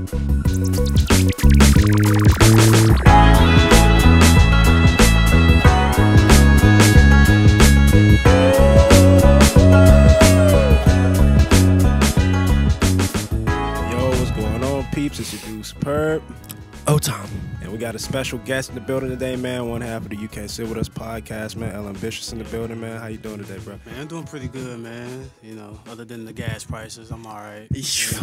It's your dude Superb, Ohtom, and we got a special guest in the building today, man. One half of the You Can't Sit With Us podcast, man. El Ambitious in the building, man. How you doing today, bro? Man, I'm doing pretty good, man. You know, other than the gas prices, I'm all right.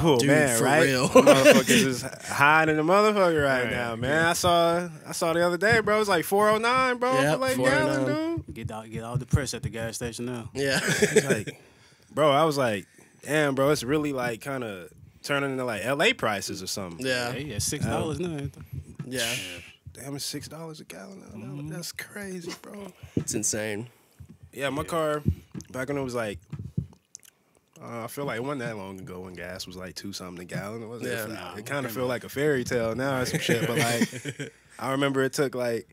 Oh, dude, man, for right? Real. Motherfuckers is high in the motherfucker right now, man. Yeah. I saw the other day, bro. It's like $4.09, bro, for like gallon, dude. Get all depressed at the gas station now. Yeah. It's like, bro, I was like, damn, bro, it's really like kind of turning into like LA prices or something. Yeah, $6 now. Yeah. Damn, it's $6 a gallon. That's crazy, bro. It's insane. Yeah, my car back when it was like, I feel like it wasn't that long ago when gas was like $2 something a gallon. It wasn't. Yeah, it kind of feel like a fairy tale now or some shit. But like, I remember it took like,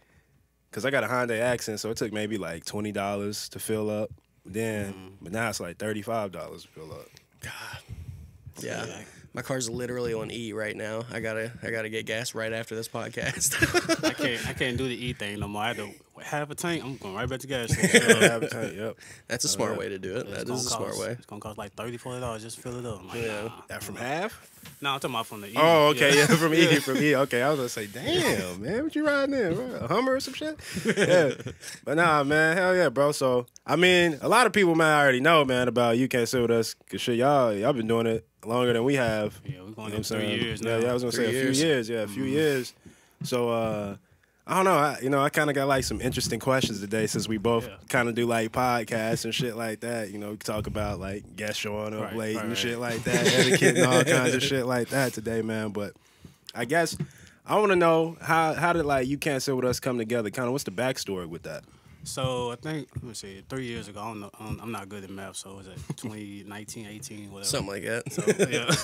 cause I got a Hyundai Accent, so it took maybe like $20 to fill up. Then, but now it's like $35 to fill up. God. Yeah. My car's literally on E right now. I gotta get gas right after this podcast. I can't do the E thing no more. I had to half a tank. I'm going right back to gas station. Half a tank. Yep. That's a smart way to do it. That is a smart way. It's gonna cost like $30-$40 just to fill it up. Like, yeah. That from half? No, I'm talking about from the E. Oh, okay, yeah, from E. Okay, I was gonna say, damn, man, what you riding in? A Hummer or some shit? Yeah, but nah, man, hell yeah, bro. So, I mean, a lot of people, man, already know, man, about You Can't Sit With Us, cause shit, y'all been doing it longer than we have. Yeah, we're going in 3 years now. Yeah, I was gonna say a few years. Yeah, a few years. So, I don't know. I kind of got like some interesting questions today since we both kind of do like podcasts and shit like that. You know, we talk about like guests showing up late and shit like that, etiquette and all kinds of shit like that today, man. But I guess I want to know how did like You Can't Sit With Us come together? Kind of what's the backstory with that? So I think, let me see, 3 years ago, I don't know, I'm not good at math, so was it 2019, 18, whatever? Something like that. So, yeah.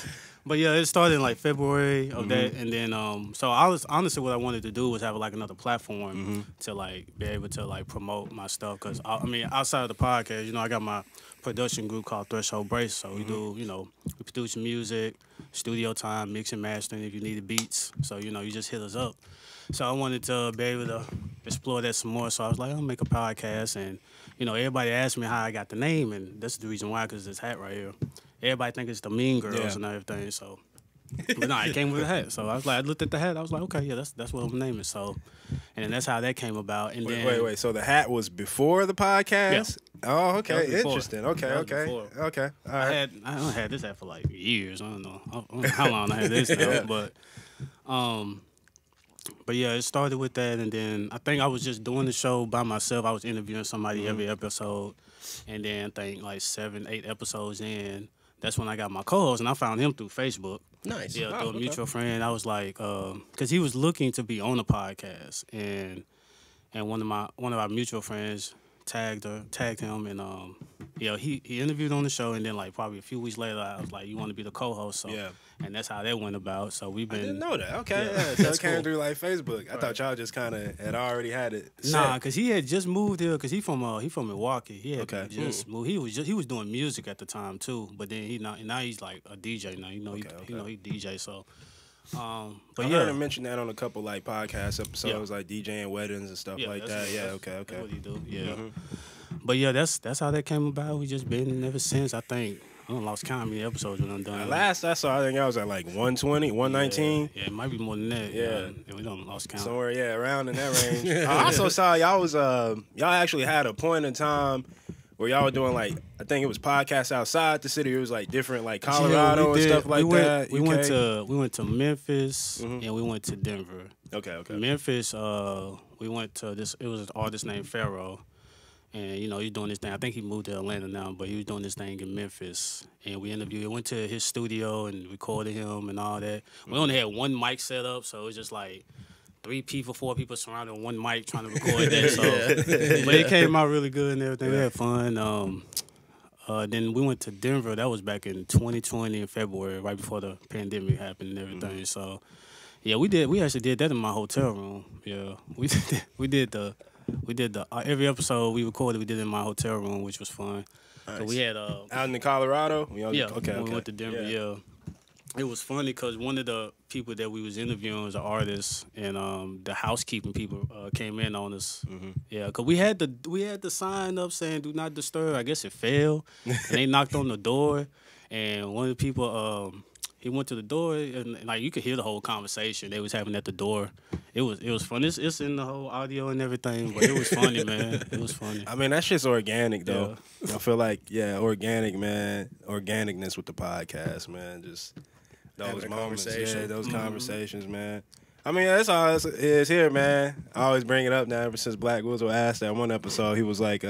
But yeah, it started in like February of that, and then, so honestly what I wanted to do was have like another platform to like be able to like promote my stuff, because I mean, outside of the podcast, you know, I got my production group called Threshold Brace, so we do, you know, we produce music, studio time, mix and mastering if you need beats, so, you know, you just hit us up. So I wanted to be able to explore that some more. So I was like, I'll make a podcast. And, you know, everybody asked me how I got the name. And that's the reason why, because this hat right here. Everybody think it's the Mean Girls and everything. So, but no, it came with a hat. So I was like, I looked at the hat. I was like, okay, yeah, that's what I'm naming. So, and then that's how that came about. And wait. So the hat was before the podcast? Yeah. Oh, okay. Interesting. Okay. All right. I had this hat for like years. I don't know how long I had this now. But yeah, it started with that, and then I think I was just doing the show by myself. I was interviewing somebody every episode, and then I think like 7-8 episodes in, that's when I got my co-host, and I found him through Facebook. Nice. Yeah, through a mutual friend. I was like, because he was looking to be on the podcast, and one of our mutual friends tagged him, and he interviewed on the show, and then like probably a few weeks later, I was like, you want to be the co-host? So and that's how that went about. So we've been. I didn't know that. Okay, so it came through like Facebook. I thought y'all just kind of had already had it set. Nah, because he had just moved here. Because he from Milwaukee. He had just moved. He was doing music at the time too. But then now he's like a DJ now. He DJ. So. But I heard him mention that on a couple like podcast episodes, like DJing weddings and stuff like that. That's what he do. Yeah. But yeah, that's how that came about. We just been ever since. I think. I don't lost count how many episodes when I'm done. Last I saw, I think I was at like 120, 119. Yeah, it might be more than that. Yeah, we don't lost count. Somewhere, around in that range. I also saw y'all was y'all actually had a point in time where y'all were doing like, I think it was podcasts outside the city. It was like different, like Colorado and stuff like that. We went to Memphis and we went to Denver. Okay. Memphis, we went to this. It was an artist named Pharaoh. And, you know, he's doing this thing. I think he moved to Atlanta now, but he was doing this thing in Memphis. And we went to his studio and recorded him and all that. We only had one mic set up, so it was just like 4 people surrounding one mic trying to record that. So, but it came out really good and everything. We had fun. Then we went to Denver. That was back in 2020 in February, right before the pandemic happened and everything. So, yeah, we actually did that in my hotel room. Yeah, we did every episode we recorded. We did it in my hotel room, which was fun. Nice. So we had out in Colorado. Okay. We went to Denver. Yeah. it was funny because one of the people that we was interviewing was an artist, and the housekeeping people came in on us. Yeah, because we had the sign up saying "Do not disturb." I guess it fell, and they knocked on the door, and one of the people he went to the door, and like you could hear the whole conversation they was having at the door. It was fun. It's in the whole audio and everything, but it was funny, man. It was funny. I mean, that shit's organic though. Yeah. I feel like organic, man. Organicness with the podcast, man. Just those moments, those conversations, man. I mean, that's all it is here, man. I always bring it up now. Ever since Black Wizzle asked that one episode, he was like,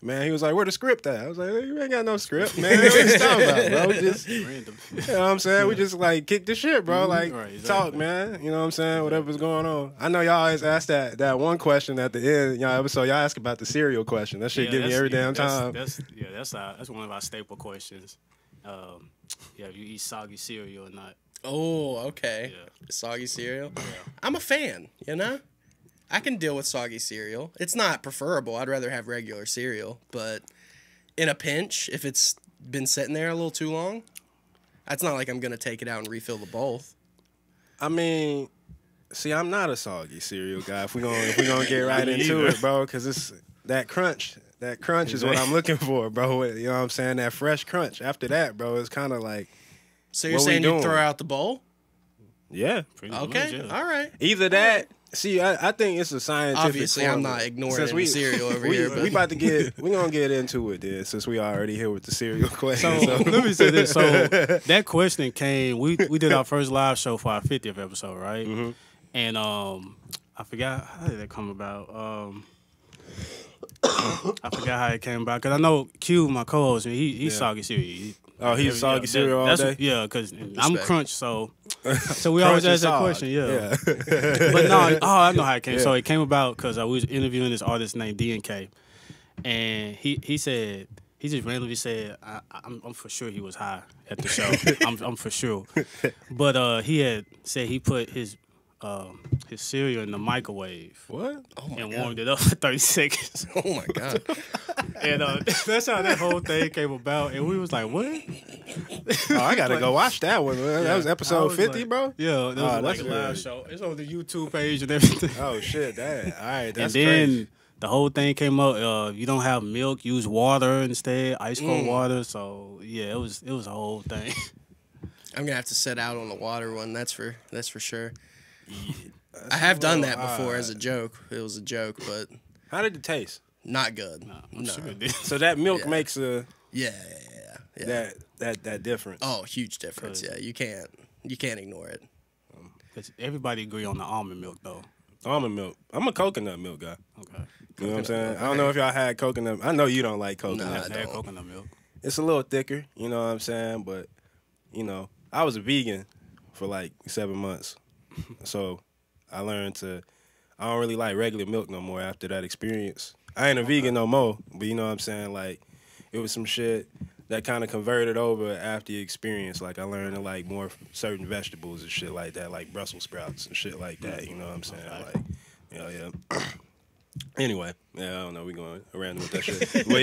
man, where the script at? I was like, you ain't got no script, man. What you talking about, bro? We just, random. You know what I'm saying? We just like kick the shit, bro. Like talk, man. You know what I'm saying? Whatever's going on. I know y'all always ask that one question at the end, y'all episode. Y'all ask about the cereal question. That shit give me every damn time. That's one of our staple questions. If you eat soggy cereal or not. Oh, okay. Yeah. Soggy cereal. Yeah. I'm a fan, you know? I can deal with soggy cereal. It's not preferable. I'd rather have regular cereal. But in a pinch, if it's been sitting there a little too long, it's not like I'm going to take it out and refill the bowl. I mean, see, I'm not a soggy cereal guy. If we're gonna get right into it, bro, because it's that crunch. That crunch is what I'm looking for, bro. You know what I'm saying? That fresh crunch. After that, bro, it's kind of like... So you're saying you throw out the bowl? Yeah. Okay, all right. Either that... See, I think it's a scientific... Obviously, I'm not ignoring any cereal over here. But... We're going to get into it then, since we already here with the cereal question. So let me say this. So that question came... We did our first live show for our 50th episode, right? Mm-hmm. And I forgot... How did that come about? I forgot how it came about because I know Q, my co-host, he's soggy cereal. He's soggy cereal all day. Yeah, because I'm crunch, so we always ask that question. Yeah. But no, I know how it came. Yeah. So it came about because we was interviewing this artist named D&K, and he just randomly said, I'm for sure he was high at the show. I'm for sure, but he had said he put his cereal in the microwave. What? And warmed it up for 30 seconds. Oh my God. And that's how that whole thing came about. And we was like, what? I gotta go watch that one, man. That was episode 50, bro? Yeah, that was like a live show. It's on the YouTube page and everything. Oh shit, that. All right, that's and then crazy. The whole thing came up, you don't have milk, use water instead, ice cold water. So yeah, it was a whole thing. I'm gonna have to set out on the water one, that's for sure. Yeah, I have done that before as a joke. It was a joke, but how did it taste? Not good. I'm sure it did. So that milk makes a that difference. Oh, huge difference. Yeah, you can't ignore it. Everybody agree on the almond milk though. Almond milk. I'm a coconut milk guy. Okay. You know what I'm saying? I don't know if y'all had coconut. I know you don't like coconut. No, I had coconut milk. It's a little thicker. You know what I'm saying? But I was a vegan for like 7 months. So I learned I don't really like regular milk no more after that experience. I ain't a vegan no more, but you know what I'm saying? Like, it was some shit that kind of converted over after the experience. Like, I learned to like more certain vegetables and shit like that, like Brussels sprouts and shit like that. You know what I'm saying? Like, yeah. Anyway, I don't know. We going around with that shit. But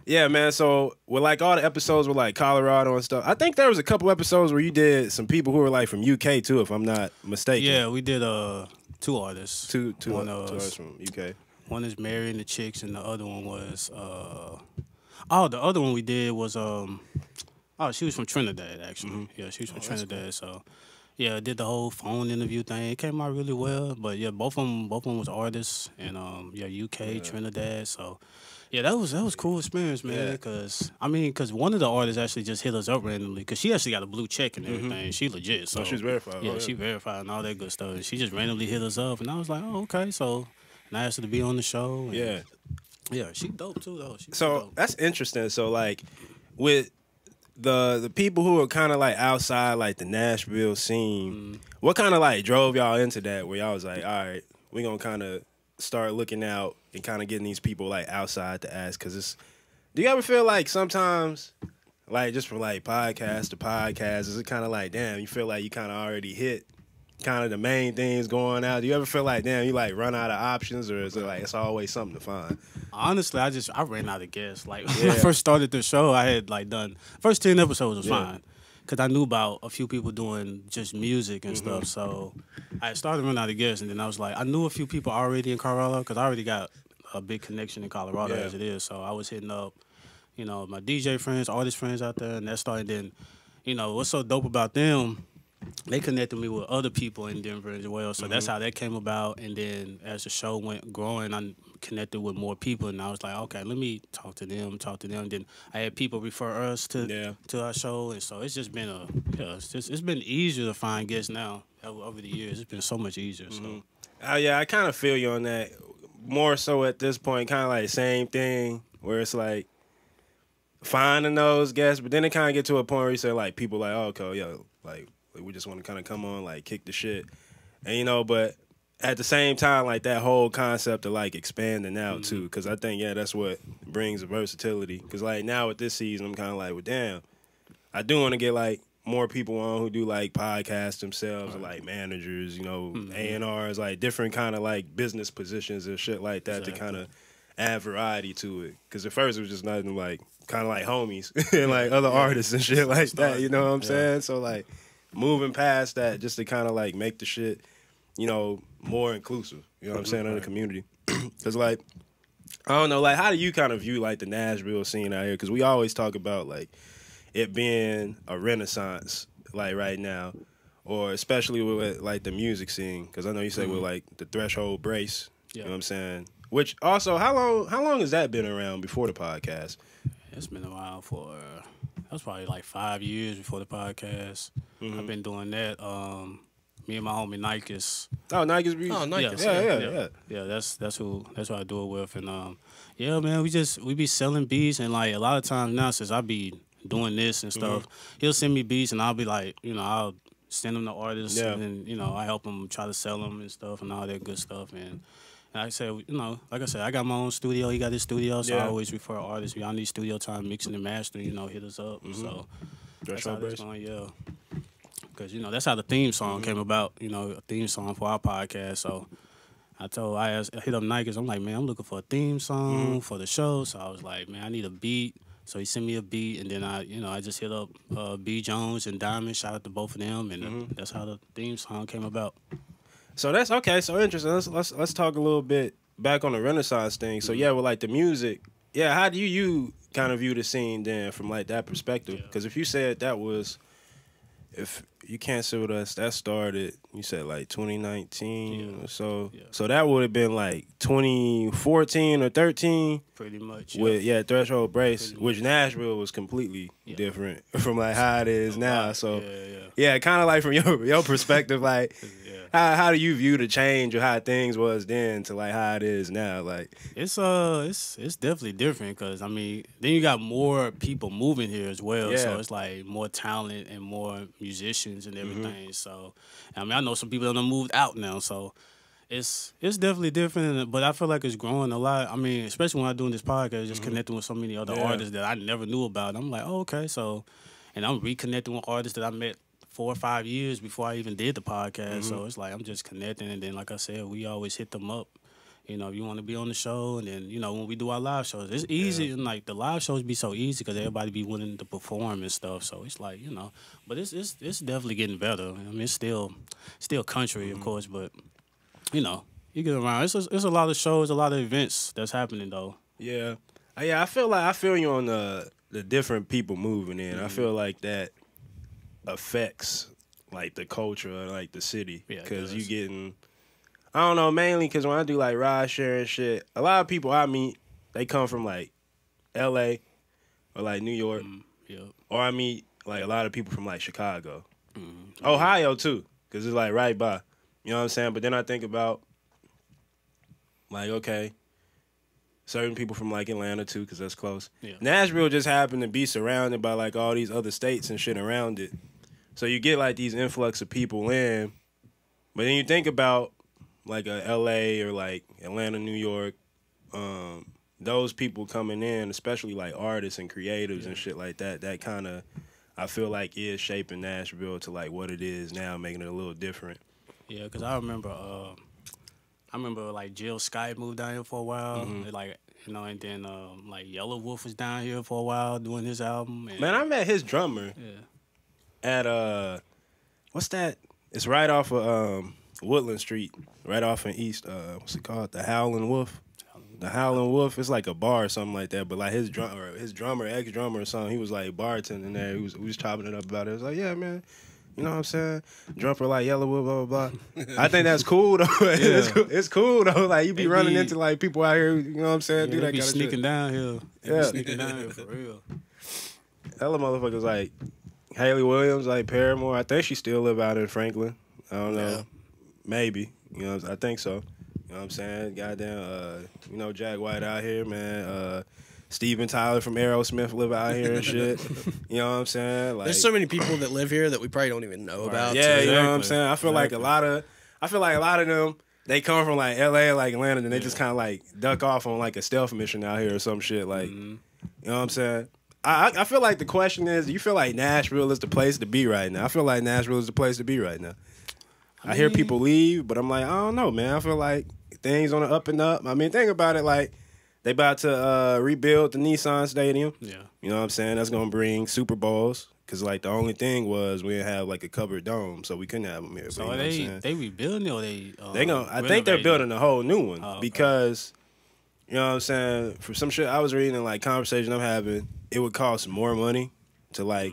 yeah, man. So with like all the episodes with like Colorado and stuff, I think there was a couple episodes where you did some people who were like from UK too, if I'm not mistaken. Yeah, we did 2 artists. Two artists from UK. One is Mary and the Chicks, and the other one was the other one we did was she was from Trinidad actually. Mm-hmm. Yeah, she was from Trinidad. Cool. So yeah, did the whole phone interview thing. It came out really well. But yeah, both of them was artists, and UK, Trinidad. So yeah, that was cool experience, man. Because one of the artists actually just hit us up randomly because she actually got a blue check and everything. Mm-hmm. She legit. So she's verified. Yeah, she verified and all that good stuff. And she just randomly hit us up, and I was like, oh, okay. So and I asked her to be on the show. And yeah, she dope too though. Dope. That's interesting. So like with the people who are kind of like outside like the Nashville scene, what kind of like drove y'all into that? Where y'all was like, all right, we gonna kind of start looking out and kind of getting these people like outside to ask? Because do you ever feel like sometimes, like just from like podcast to podcast, is it kind of like, damn, you feel like you kind of already hit kind of the main things going out? Do you ever feel like, damn, you like run out of options, or is it like it's always something to find? Honestly, I ran out of guests. Like when I first started the show, I had like done first 10 episodes was fine. because I knew about a few people doing just music and stuff. So I started running out of guests, and then I was like, I knew a few people already in Colorado because I already got a big connection in Colorado as it is. So I was hitting up, you know, my DJ friends, artist friends out there, and that started. Then, you know, what's so dope about them? They connected me with other people in Denver as well. So that's how that came about. And then as the show went growing, I connected with more people. And I was like, okay, let me talk to them. Then I had people refer us to our show. And so it's just been it's been easier to find guests now over the years. It's been so much easier. So yeah, I kind of feel you on that. More so at this point, kind of like same thing where it's like finding those guests. But then it kind of get to a point where you say like people like, oh, okay, yo, like, we just want to kind of come on, like, kick the shit. And, you know, but at the same time, like, that whole concept of, like, expanding out, too. Because I think, that's what brings the versatility. Because, like, now with this season, I'm kind of like, well, damn, I do want to get, like, more people on who do, like, podcasts themselves, or, like, managers, you know, A&Rs, like, different kind of, like, business positions and shit like that to kind of add variety to it. Because at first it was just nothing, like, kind of like homies and, like, other artists and shit like that, you know what I'm saying? So, like, moving past that just to kind of like make the shit, you know, more inclusive, you know what I'm saying, in the community. Because, like, I don't know, like, how do you kind of view, like, the Nashville scene out here? Because we always talk about, like, it being a renaissance, like, right now, or especially with, like, the music scene. Because I know you say with, like, the Threshold Brace, you know what I'm saying? Which, also, how long has that been around before the podcast? It's been a while for... That was probably like 5 years before the podcast. I've been doing that. Me and my homie Nikes. Oh, Nikes. Oh, Nikes. Yeah, that's who I do it with. And yeah, man, we be selling beats, and like a lot of times now, since I be doing this and stuff, he'll send me beats, and I'll be like, you know, I'll send them to artists, and then, you know, I help them try to sell them and stuff and all that good stuff. And like I said, you know, like I said, I got my own studio. He got his studio, so I always refer artists. Y'all need studio time, mixing and mastering, you know, hit us up. So that's how it's going, because, you know, that's how the theme song came about, you know, a theme song for our podcast. So I hit up Nikes. I'm like, man, I'm looking for a theme song for the show. So I was like, man, I need a beat. So he sent me a beat, and then I just hit up B. Jones and Diamond. Shout out to both of them, and that's how the theme song came about. So that's okay. So interesting. Let's talk a little bit back on the Renaissance thing. So with like the music, how do you kind of view the scene then from like that perspective? Because if you said that was, if you can't sit with us, that started, you said like 2019 or so. So that would have been like 2014 or 13. Pretty much. With Threshold Brace, which Nashville was completely different from like how it is now. So kind of like from your perspective, like. How do you view the change of how things was then to like how it is now? Like it's definitely different because I mean then you got more people moving here as well, so it's like more talent and more musicians and everything. So I mean I know some people that have moved out now, so it's definitely different. But I feel like it's growing a lot. I mean especially when I'm doing this podcast, just connecting with so many other artists that I never knew about. I'm like, oh, okay, so and I'm reconnecting with artists that I met 4 or 5 years before I even did the podcast. So it's like I'm just connecting, and then like I said, we always hit them up. You know, if you want to be on the show, and then, you know, when we do our live shows, it's easy. And like the live shows be so easy because everybody be willing to perform and stuff. So it's like, you know, but it's definitely getting better. I mean, it's still country, of course, but you know, you get around. It's a lot of shows, a lot of events that's happening though. Yeah, I feel you on the different people moving in. I feel like that affects like the culture of like the city because you getting, I don't know, mainly because when I do like ride sharing shit, a lot of people I meet, they come from like LA or like New York, or I meet like a lot of people from like Chicago, Ohio too, because it's like right by, you know what I'm saying? But then I think about like, okay, certain people from like Atlanta too, because that's close. Nashville just happened to be surrounded by like all these other states and shit around it. So you get like these influx of people in, but then you think about like a LA or like Atlanta, New York, those people coming in, especially like artists and creatives and shit like that, that kind of, I feel like is shaping Nashville to like what it is now, making it a little different. Yeah, because I remember like Jill Scott moved down here for a while, like, you know, and then like Yellow Wolf was down here for a while doing his album. And, man, I met his drummer. at what's that? It's right off of Woodland Street, right off in East. What's it called? The Howlin' Wolf. The Howlin' Wolf. It's like a bar or something like that. But like his drummer, ex-drummer or something, he was like bartending there. We was chopping it up about it. It was like, yeah, man. You know what I'm saying? Drummer like Yellowwood, blah, blah, blah. I think that's cool, though. It's cool, though. Like, you be running into, like, people out here, you know what I'm saying? Yeah, do that kind of shit. sneaking down here. Yeah. Sneaking down here, for real. Hella motherfuckers like Haley Williams, like Paramore. I think she still live out in Franklin. I don't know. Yeah. Maybe. You know, I think so. You know what I'm saying? Goddamn, you know, Jack White out here, man. Steven Tyler from Aerosmith live out here and shit. You know what I'm saying? Like, There's so many people that live here that we probably don't even know about. yeah, too. you know what I'm saying? I feel like a lot of them, they come from like LA or like Atlanta, and they just kind of like duck off on like a stealth mission out here or some shit. Like, you know what I'm saying? I feel like the question is, do you feel like Nashville is the place to be right now? I feel like Nashville is the place to be right now. I hear people leave, but I'm like, I don't know, man. I feel like things on the up and up. I mean, think about it, like, they about to rebuild the Nissan Stadium. Yeah. You know what I'm saying? That's going to bring Super Bowls. Because, like, the only thing was we didn't have, like, a covered dome, so we couldn't have them here. So but, you know they rebuilding it or they I think they're building a whole new one. Oh, okay. Because, you know what I'm saying, for some shit I was reading and, like, conversation I'm having, it would cost more money to, like,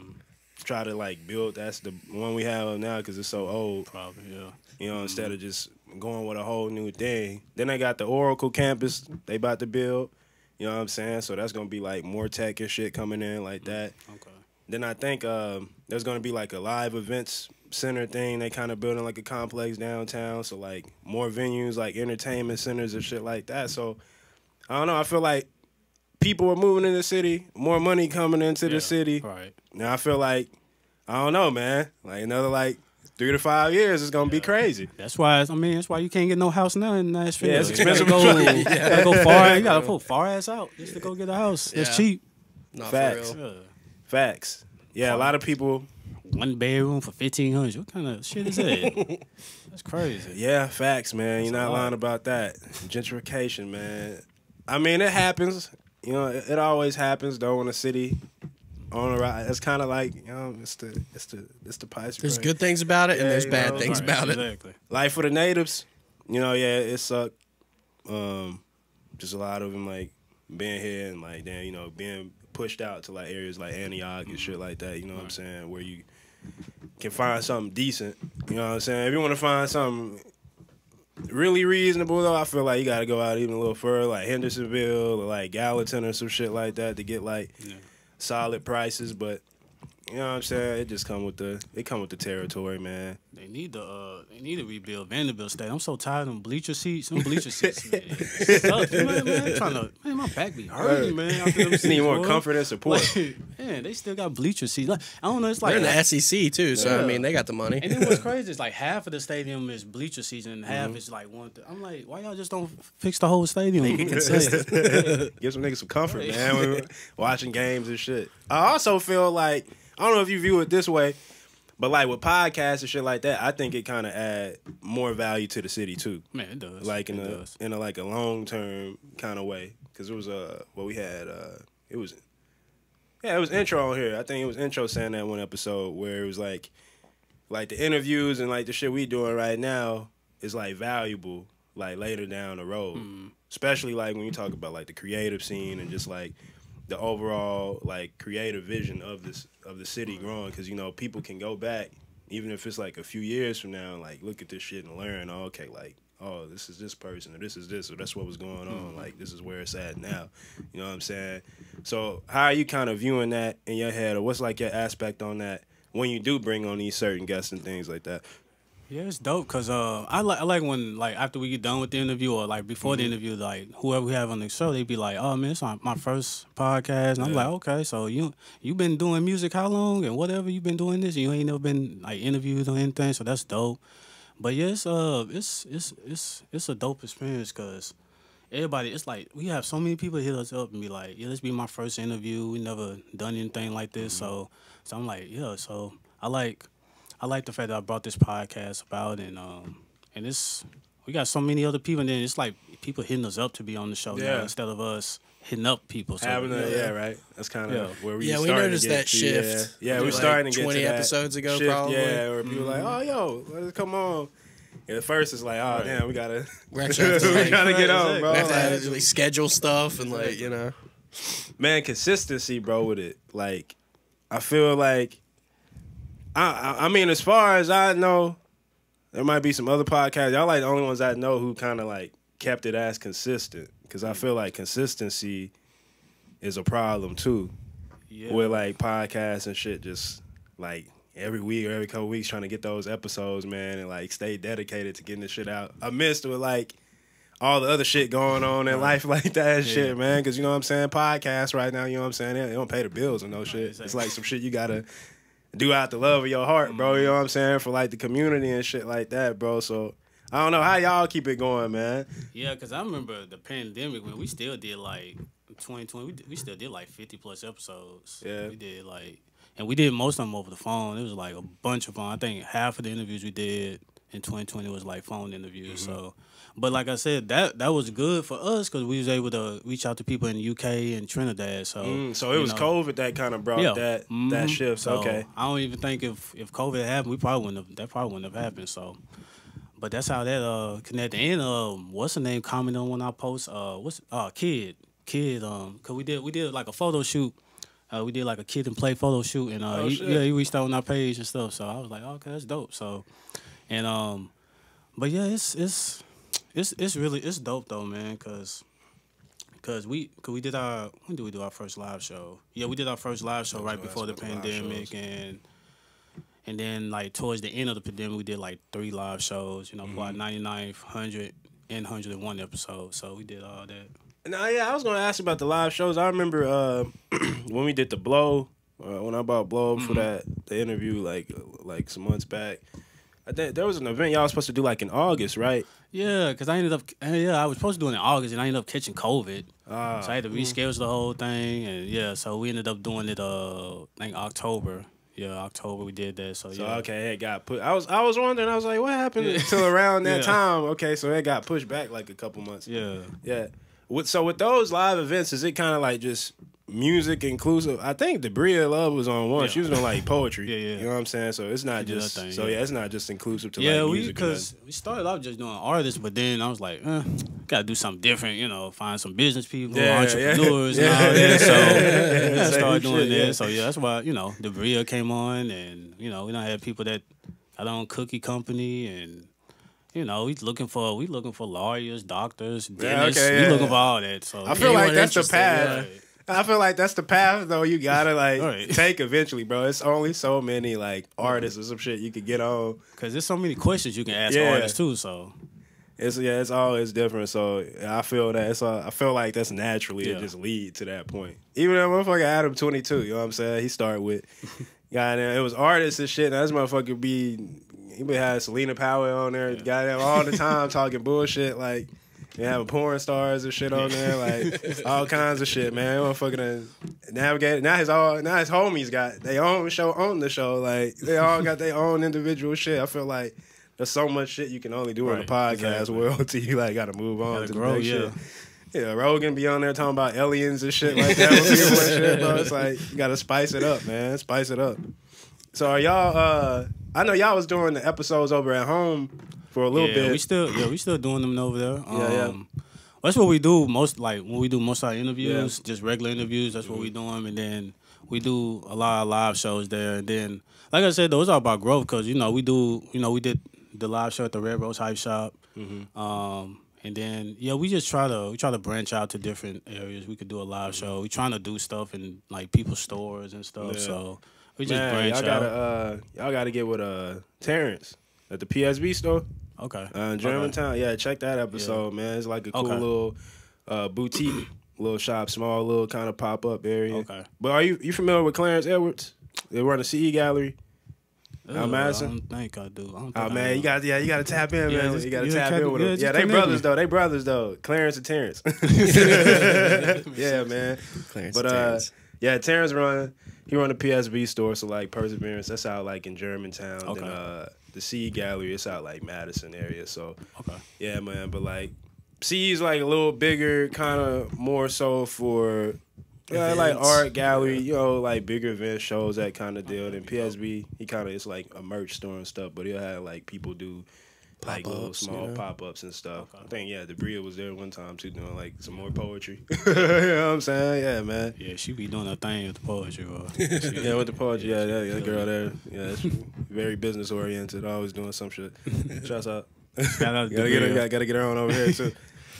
try to, like, build. That's the one we have now because it's so old. Probably, yeah. You know, instead of just going with a whole new thing. Then they got the Oracle campus they about to build. You know what I'm saying? So that's going to be, like, more tech and shit coming in like that. Okay. Then I think there's going to be, like, a live events center thing. They kind of building, like, a complex downtown. So, like, more venues, like, entertainment centers and shit like that. So, I don't know. I feel like people are moving in the city, more money coming into the city. Right. Now I feel like, I don't know, man. Like, another, like, 3 to 5 years is gonna be crazy. That's why you can't get no house now in Nashville. Yeah, it's expensive. You gotta go far. You gotta pull far ass out just to go get a house. It's cheap. Not Facts. for real. Facts. Yeah, a lot of people. 1 bedroom for $1,500. What kind of shit is that? That's crazy. Yeah, facts, man. You're not lying about that. Gentrification, man. I mean, it happens. You know, it always happens though in a city. On the right, it's kind of like, you know, it's the price. There's good things about it and there's bad things about it. Exactly. Like for the natives, you know, yeah, it sucked. Just a lot of them like being here and like then, you know, being pushed out to like areas like Antioch and shit like that. You know what I'm saying? Where you can find something decent. You know what I'm saying? If you want to find something really reasonable though, I feel like you got to go out even a little further, like Hendersonville or like Gallatin or some shit like that to get like solid prices. But you know what I'm saying? It just come with the territory, man. They need to rebuild Vanderbilt Stadium. I'm so tired of them bleacher seats. Them bleacher seats, man. It's tough, man, my back be hurting, man. After them seats, need more comfort and support. Like, man, they still got bleacher seats. Like, I don't know. It's like They're in the SEC too, so I mean they got the money. And then what's crazy is like half of the stadium is bleacher seats and half is like one. I'm like, why y'all just don't fix the whole stadium? Make it consistent. Give some niggas some comfort, man. When we're watching games and shit. I also feel like, I don't know if you view it this way, but like with podcasts and shit like that, I think it kind of add more value to the city too. Man, it does. Like in a like a long term kind of way, because it was we had it was intro on here. I think it was intro saying that one episode where it was like the interviews and like the shit we doing right now is like valuable like later down the road, especially like when you talk about like the creative scene and just like the overall like creative vision of the city growing, because you know people can go back even if it's like a few years from now and like look at this shit and learn, oh, okay, like, oh, this is this person or this is this or that's what was going on, like this is where it's at now, you know what I'm saying? So how are you kind of viewing that in your head, or what's like your aspect on that when you do bring on these certain guests and things like that? Yeah, it's dope because I like when like after we get done with the interview or like before the interview, like whoever we have on the show, they be like, "Oh man, it's my first podcast," and I'm like, "Okay, so you been doing music how long and whatever you been doing this? You ain't never been like interviewed or anything, so that's dope." But yeah, it's a dope experience because everybody, it's like we have so many people hit us up and be like, "Yeah, this be my first interview. We never done anything like this," so I'm like, yeah, so I like the fact that I brought this podcast about, and it's we got so many other people, and then it's like people hitting us up to be on the show now instead of us hitting up people. So, right. That's kind of where we we noticed that shift. Yeah, we're starting to get 20 to that episodes ago, shift, probably. Yeah, where people like, oh, yo, let's come on. Yeah, at first it's like, oh, damn, we gotta get on, bro. We have to actually schedule stuff and like, you know. Man, consistency, bro, with it. Like, I feel like, I mean, as far as I know, there might be some other podcasts. Y'all like the only ones I know who kind of like kept it as consistent. Because I feel like consistency is a problem too. Yeah. With like podcasts and shit, just like every week or every couple weeks trying to get those episodes, man, and like stay dedicated to getting this shit out. Amidst with like all the other shit going on in life like that and shit, man. Because you know what I'm saying? Podcasts right now, you know what I'm saying? They don't pay the bills and no shit. Exactly. It's like some shit you gotta do out the love of your heart, bro. You know what I'm saying? For like the community and shit like that, bro. So I don't know how y'all keep it going, man. Yeah, because I remember the pandemic when we still did like 2020. We still did like 50 plus episodes. Yeah, we did like, and we did most of them over the phone. It was like a bunch of phone. I think half of the interviews we did in 2020 was like phone interviews. Mm-hmm. So, but like I said, that was good for us because we was able to reach out to people in the UK and Trinidad. So, so it was COVID that kind of brought that shift. So, okay, I don't even think if COVID happened, that probably wouldn't have happened. So. But that's how that connected. And what's the name? Comment on one I post. Kid. Cause we did like a photo shoot. We did like a kid and play photo shoot, and he reached out on our page and stuff. So I was like, okay, that's dope. So, and but yeah, it's really dope though, man. Cause we did when did we do our first live show? Yeah, we did our first live show right before the pandemic, and then, like, towards the end of the pandemic, we did, like, 3 live shows, you know, for our 99th, 100, and 101 episode. So we did all that. Now, I was going to ask about the live shows. I remember when we did the Blow, when I bought Blow for the interview, like some months back. I think there was an event y'all was supposed to do, like, in August, right? Yeah, because I was supposed to do it in August, and I ended up catching COVID. So I had to reschedule the whole thing, and, so we ended up doing it, I think, October. Yeah, October we did that. So okay, it got put. I was wondering. I was like, what happened until around that time? Okay, so it got pushed back like a couple months. Yeah. So with those live events, is it kind of like just music inclusive? I think Debria Love was on one. Yeah. She was on like poetry. Yeah. You know what I'm saying? So it's not just it's not just inclusive to like music. Because we started off just doing artists, but then I was like, gotta do something different. You know, find some business people, entrepreneurs, and all that. So I started doing that. So that's why Debria came on, and we don't have people that got their own cookie company and. We looking for lawyers, doctors, dentists. We looking for all that. So I feel like that's the path. I feel like that's the path though. You gotta take eventually, bro. It's only so many like artists or some shit you could get on. Cause there's so many questions you can ask artists too. So it's always different. So I feel that I feel like that's naturally to just lead to that point. Even that motherfucker Adam 22, you know what I'm saying? He started with goddamn it was artists and shit. Now this motherfucker he would have Selena Powell on there, goddamn all the time talking bullshit, like having porn stars and shit on there, like all kinds of shit, man. Motherfucking navigate. Now his homies got their own show on the show, like they all got their own individual shit. I feel like there's so much shit you can only do on the podcast world till you like got to move on to the next shit. Yeah, Rogan be on there talking about aliens and shit like that. Shit, bro. It's like you gotta spice it up, man. Spice it up. So are y'all? I know y'all was doing the episodes over at home for a little bit. We still doing them over there. That's what we do most. Like when we do most of our interviews, just regular interviews. That's what we do them, and then we do a lot of live shows there. And then, like I said, though, it's all about growth because we did the live show at the Red Rose Hype Shop. And then we just try to branch out to different areas. We could do a live show. We trying to do stuff in like people's stores and stuff. Yeah. So we just branch out. Y'all gotta get with Terrence at the PSB store. Okay. In Germantown. Yeah, check that episode, man. It's like a cool little boutique, little shop, small little kind of pop up area. Okay. But are you familiar with Clarence Edwards? They run a CE gallery. Madison? I don't think I do. Man, you gotta tap in, man. You gotta tap in with them. Yeah, they brothers though. Clarence and Terrence. Yeah, man. Clarence and Terrence. Yeah, Terrence run a PSB store, so like Perseverance, that's out like in Germantown. Okay. Then the Seed Gallery, it's out like Madison area. So Okay. yeah, man. But like C's like a little bigger, kind of more so for like art gallery, you know, like bigger event shows, that kind of deal. Then PSB, he kind of it's like a merch store and stuff, but he'll have like people do like little small pop-ups and stuff. I think Debria was there one time too, doing like some more poetry. You know what I'm saying? Yeah, man. Yeah, she be doing her thing with the poetry. Yeah, with the poetry. Yeah, that girl there. Yeah, it's very business oriented. Always doing some shit. Shouts out. Gotta get her on over here too.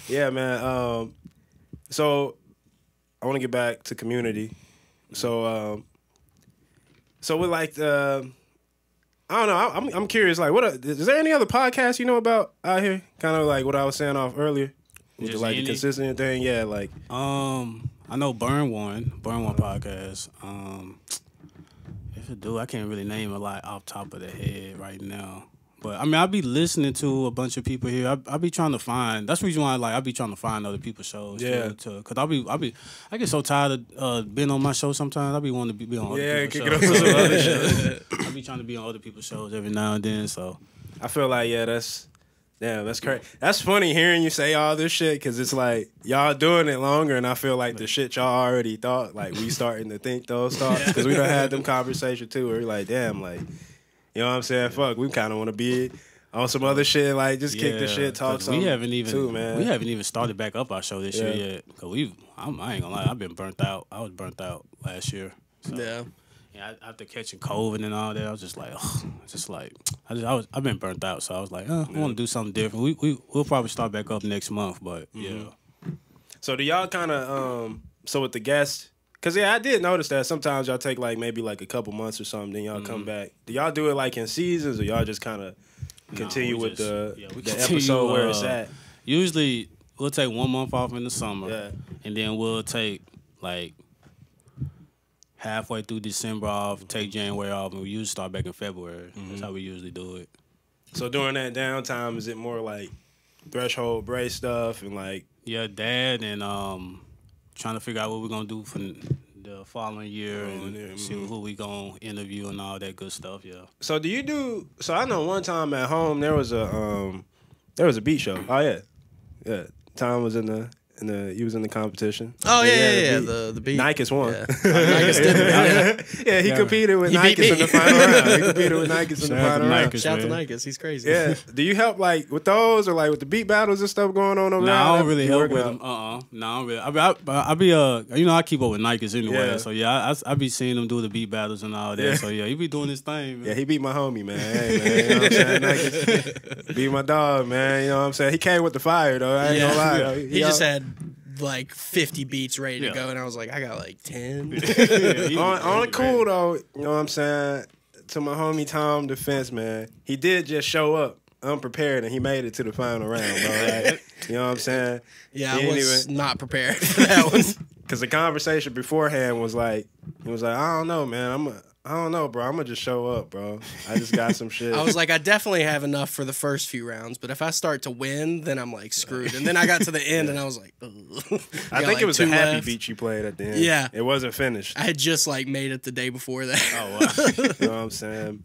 Yeah, man. So I want to get back to community. So with like I don't know. I'm curious. Like, is there any other podcasts you know about out here? Kind of like what I was saying off earlier. With like the consistent thing. Yeah, like. I know Burn One podcast. If it do, I can't really name a lot off top of the head right now. But I mean, I be listening to a bunch of people here. I be trying to find. That's the reason why I be trying to find other people's shows. Yeah. Cause I get so tired of being on my show sometimes. I be wanting to be on other people's shows. It up some other shit. I be trying to be on other people's shows every now and then. So I feel like that's crazy. That's funny hearing you say all this shit because it's like y'all doing it longer, and I feel like the shit y'all already thought, like we starting to think those thoughts because we done had them conversations too. Where you're like, damn, like. You know what I'm saying? Fuck, we kind of want to be on some other shit, like just kick the shit, talk something. We haven't even started back up our show this year yet. Cause I ain't gonna lie, I've been burnt out. I was burnt out last year. So, yeah. After catching COVID and all that, I was just like, I've been burnt out. So I was like, I want to do something different. We'll probably start back up next month, but yeah. So do y'all kind of so with the guests? Cause I did notice that sometimes y'all take like maybe like a couple months or something, then y'all come back. Do y'all do it like in seasons, or y'all just kind of continue with the episode where it's at? Usually we'll take 1 month off in the summer, and then we'll take like halfway through December off, take January off, and we usually start back in February. That's how we usually do it. So during that downtime, is it more like threshold brace stuff and like dad and trying to figure out what we're gonna do for the following year and see who we gonna interview and all that good stuff. Yeah. So do you do? So I know one time at home there was a beat show. Oh yeah. Tom was in the he was in the competition. Oh yeah. The beat. Nikes won. Yeah. Nikes did. Yeah, he competed with Nikes in the final round. He competed with Nikes in the final round. Shout out to Nikes, he's crazy. Yeah. Do you help like with those or like with the beat battles and stuff going on over there? No, I don't really help with them. No, I don't really. I be I keep up with Nikes anyway. Yeah. So yeah, I be seeing him do the beat battles and all that. Yeah. So yeah, he be doing his thing. Man. Yeah, he beat my homie, man. Hey, man, you know what I'm saying? Nikes beat my dog, man. You know what I'm saying? He came with the fire though. I ain't gonna lie. Though. He just had like 50 beats ready to go, and I was like, I got like 10. On the cool though, you know what I'm saying? To my homie Tom defense, man, he did just show up unprepared, and he made it to the final round, bro. Right? You know what I'm saying? Yeah, I was not prepared for that one. Because the conversation beforehand was like, he was like, I don't know, man. I don't know, bro. I'm going to just show up, bro. I just got some shit. I was like, I definitely have enough for the first few rounds, but if I start to win, then I'm like screwed. And then I got to the end, and I was like, ugh. I think like it was a happy beat you played at the end. Yeah. It wasn't finished. I had just like made it the day before that. Oh, wow. You know what I'm saying?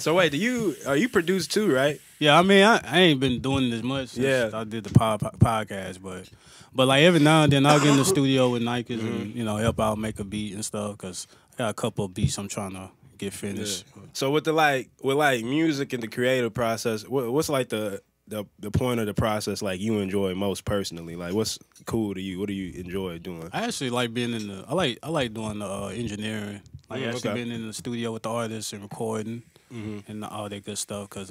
So wait, you produce too, right? Yeah, I mean, I ain't been doing this much since I did the podcast, but like every now and then I'll get in the studio with Nikes and help out, make a beat and stuff because I got a couple of beats I'm trying to get finished. Yeah. So with with music and the creative process, what's like the point of the process like you enjoy most personally? Like what's cool to you? What do you enjoy doing? I actually like being in the I like doing the engineering. Like actually being in the studio with the artists and recording and all that good stuff because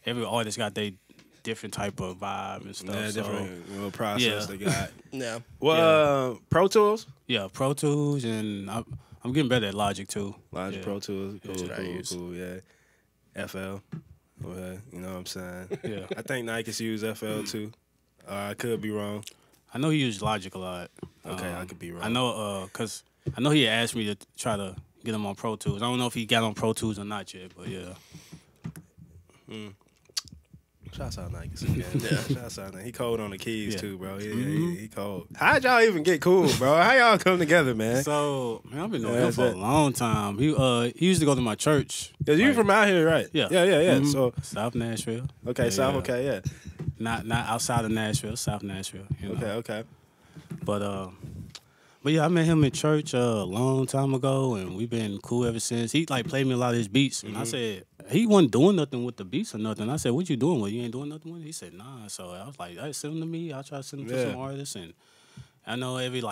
every artist got their different type of vibe and stuff. Yeah, different process they got. Yeah. Well, Pro Tools? Yeah, Pro Tools, and I'm getting better at Logic too. Logic, Pro Tools, cool, yeah. FL, okay, you know what I'm saying? Yeah. I think Nikes use FL too. I could be wrong. I know he used Logic a lot. Okay, I could be wrong. I know, cause I know he asked me to try to get him on Pro Tools. I don't know if he got on Pro Tools or not yet, but yeah. Shouts out Nike again. Yeah. Shouts out Nike. He cold on the keys too, bro. He cold. How'd y'all even get cool, bro? How y'all come together, man? So, man, I've been knowing him for a long time. He used to go to my church. Cause you from out here, right? Yeah. Yeah. So South Nashville. Okay, South. Yeah. Okay, yeah. Not outside of Nashville, South Nashville. You know? Okay. But yeah, I met him in church a long time ago, and we've been cool ever since. He like played me a lot of his beats, and I said he wasn't doing nothing with the beats or nothing. I said, "What you doing with? You ain't doing nothing with it?" He said, "Nah." So I was like, "Hey, send them to me. I'll try to send them to some artists." And I know every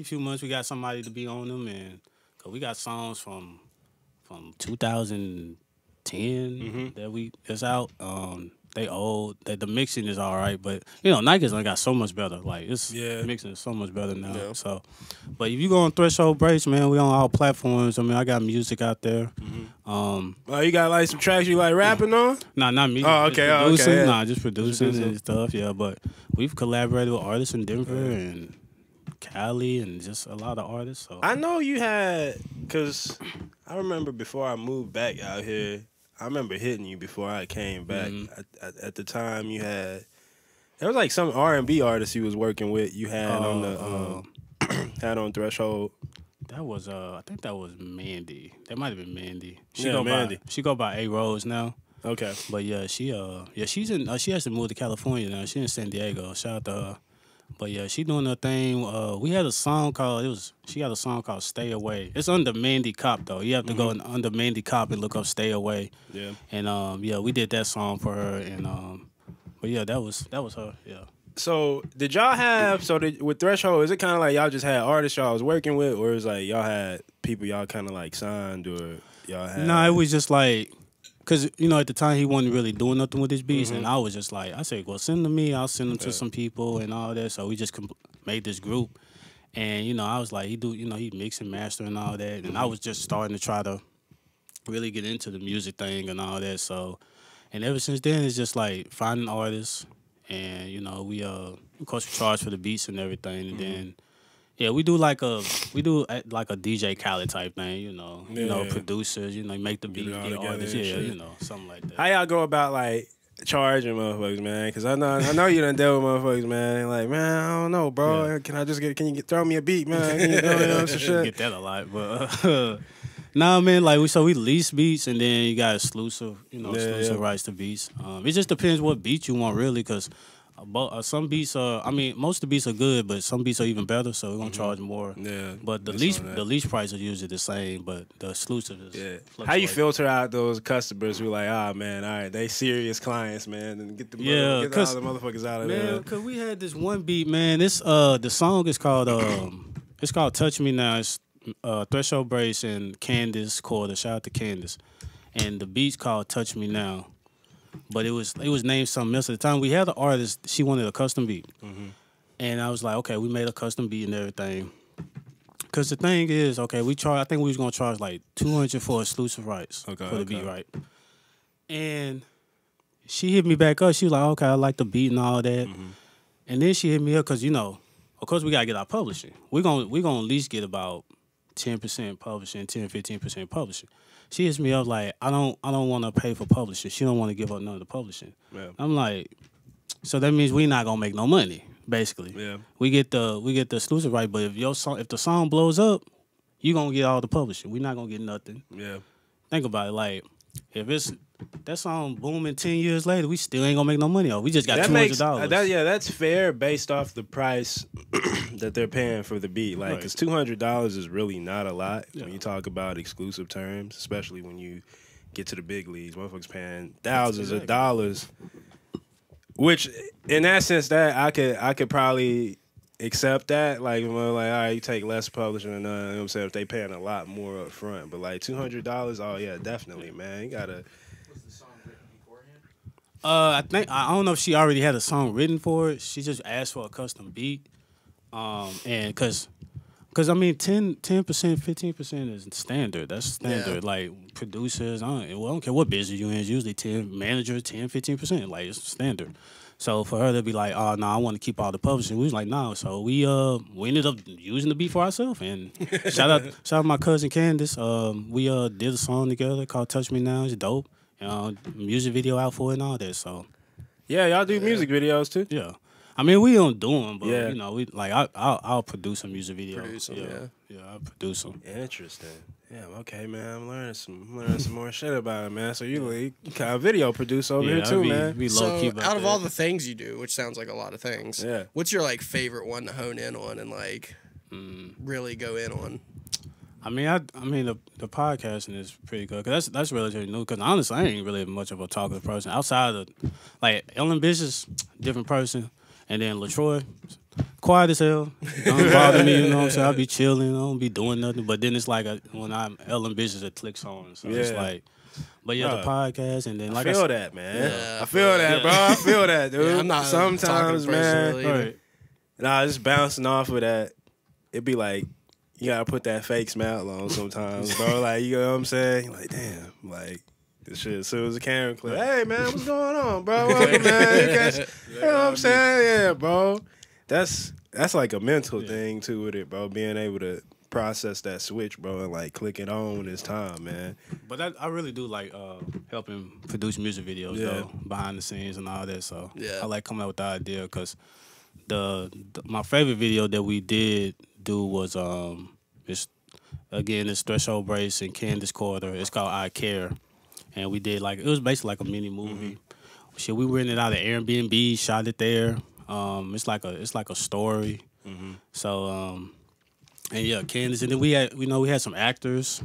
few months we got somebody to be on them, and cause we got songs from 2010 that's out. They old. The mixing is all right, but you know Nike's done got so much better. Like mixing is so much better now. Yeah. So, but if you go on Threshold Brace, man, we on all platforms. I mean, I got music out there. You got like some tracks you like rapping on? Nah, not me. Oh, okay. Producing. Okay. Nah, just producing and stuff. Yeah, but we've collaborated with artists in Denver and Cali and just a lot of artists. So I know you had, cause I remember before I moved back out here. I remember hitting you before I came back. At the time, you had there was like some R&B artist you was working with. You had on the had on Threshold. That was I think that was Mandy. That might have been Mandy. She go by A Rose now. Okay, but yeah, she's in. She has to move to California now. She's in San Diego. Shout out to her. But yeah, she doing her thing. We had a song called she had a song called "Stay Away." It's under Mandy Cop though. You have to go under Mandy Cop and look up "Stay Away." Yeah. And we did that song for her. And but yeah, that was her. Yeah. So did y'all have with Threshold? Is it kind of like y'all just had artists y'all was working with, or is like y'all had people y'all kind of like signed, or y'all had? No, it was just like. Because, you know, at the time, he wasn't really doing nothing with his beats. And I was just like, I said, well, send them to me. I'll send them to some people and all that. So we just made this group. And, you know, I was like, he mix and master and all that. And I was just starting to try to really get into the music thing and all that. So, and ever since then, it's just like finding artists. And, you know, we, of course, we charge for the beats and everything. And then, yeah, we do like a DJ Khaled type thing, you know, producers, you know, make the beat, get artists, you know, something like that. How y'all go about like charging motherfuckers, man? Because I know you done dealt with motherfuckers, man. Like, man, I don't know, bro. Yeah. Can you throw me a beat, man? Can you throw me some shit? Get that a lot, but nah, man. Like we lease beats, and then you got exclusive rights to beats. It just depends what beat you want, really, because. Some beats are, most of the beats are good, but some beats are even better, so we're gonna charge more. Yeah. But the lease price is usually the same, but the exclusive is. Yeah. How you filter out those customers who like, man, all right, they serious clients, man, and get all the motherfuckers out of there. Man, because we had this one beat, man. This the song is called it's called "Touch Me Now." It's Threshold Brace and Candace Corder. Shout out to Candace, and the beat's called "Touch Me Now." But it was named something else at the time. We had an artist. She wanted a custom beat, and I was like, okay, we made a custom beat and everything. Cause the thing is, okay, I think we was gonna charge like $200 for exclusive rights for the beat, right? And she hit me back up. She was like, okay, I like the beat and all that. And then she hit me up because of course we gotta get our publishing. We're gonna at least get about 10% publishing, 10-15% publishing. She hits me up like, I don't want to pay for publishing. She don't want to give up none of the publishing. Yeah. I'm like, so that means we not gonna make no money, basically. Yeah. We get the exclusive right, but if the song blows up, you gonna get all the publishing. We not gonna get nothing. Yeah. Think about it, like if it's that song booming 10 years later, we still ain't gonna make no money off. We just got $200. That's fair based off the price that they're paying for the beat. Like, because $200 is really not a lot when you talk about exclusive terms, especially when you get to the big leagues. Motherfuckers paying thousands of dollars, which in that sense, that I could probably accept that. Like, all right, you take less publishing, you know what I'm saying, if they paying a lot more up front. But like $200, oh yeah, definitely, man. You gotta. I don't know if she already had a song written for it. She just asked for a custom beat, and cause 10%, 15% is standard. That's standard. Yeah. Like producers, I don't care what business you in. It's usually 10 managers, 10-15%. Like it's standard. So for her to be like, oh no, I want to keep all the publishing. We was like, no. So we ended up using the beat for ourselves. And shout out my cousin Candace. We did a song together called "Touch Me Now." It's dope. music video out for it and all that. So Yeah, y'all do music videos too. yeah, I mean we don't do them, but Yeah. you know we like I'll produce a music video. Produce 'em, yeah, I'll produce them. Interesting. Yeah, okay, man. I'm learning some more shit about it, man. So you kind of video produce over here too, man. Be So low-key about out of that. all the things you do, which sounds like a lot of things, Yeah. what's your like favorite one to hone in on and like really go in on? I mean, the podcasting is pretty good because that's relatively new. Because honestly, I ain't really much of a talkative person outside of like Ellen Business, different person, and then LaTroy, quiet as hell. Don't bother me, you know what I'm saying? I'll be chilling, I don't be doing nothing. But then it's like when I'm Ellen Business, it clicks on. So it's like, but yeah, the podcast, and then like I feel that, man. Yeah, I feel that, bro. I feel that, dude. Yeah, I'm not sometimes, talking man. personally. right. Nah, just bouncing off of that, it'd be like you gotta put that fake smile on sometimes, bro. Like, you know what I'm saying? Like, damn, like this shit. As soon as the camera clip, hey man, what's going on, bro? Welcome, man. You know what I'm saying? Yeah, bro. That's like a mental thing too with it, bro. Being able to process that switch, bro, and like click it on when it's time, man. But I really do like helping produce music videos, though, behind the scenes and all that. So I like coming up with the idea because my favorite video that we did do was it's Threshold Brace and Candace Carter. It's called I Care, and we did it was basically like a mini movie. Shit, we rented out an Airbnb, shot it there. It's like a story. So and yeah, Candace, and then we had some actors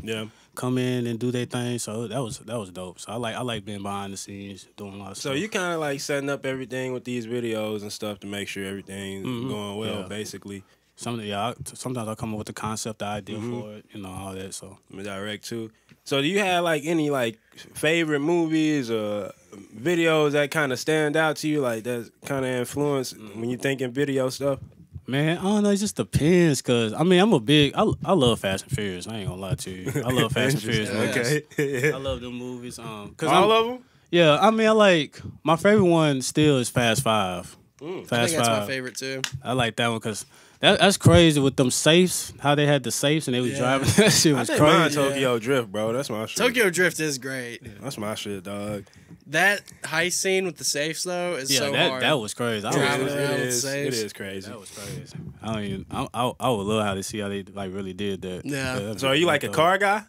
come in and do their thing. So that was dope. So I like being behind the scenes, doing a lot of stuff. So you kind of like setting up everything with these videos and stuff to make sure everything's going well, basically. Sometimes I come up with the concept, the idea for it, all that. So direct too. So do you have like any like favorite movies or videos that kind of stand out to you, like that kind of influence when you thinking video stuff? Man, I don't know. It just depends, cause I mean I love Fast and Furious. I ain't gonna lie to you. I love Fast and Furious movies. Okay. I love them movies. Cause All of them? Yeah, I mean I like my favorite one still is Fast 5. I think Fast that's 5. my favorite too. I like that one because that's crazy with them safes. How they had the safes and they was driving. That shit was I think crazy. mine Tokyo Drift, bro. That's my shit. Tokyo Drift is great. That's my shit, dog. That heist scene with the safes though is so hard. That was crazy. Driving It around with is, safes. it is crazy. That was crazy. I would love how to see how they like really did that. Yeah. So are you like a car guy?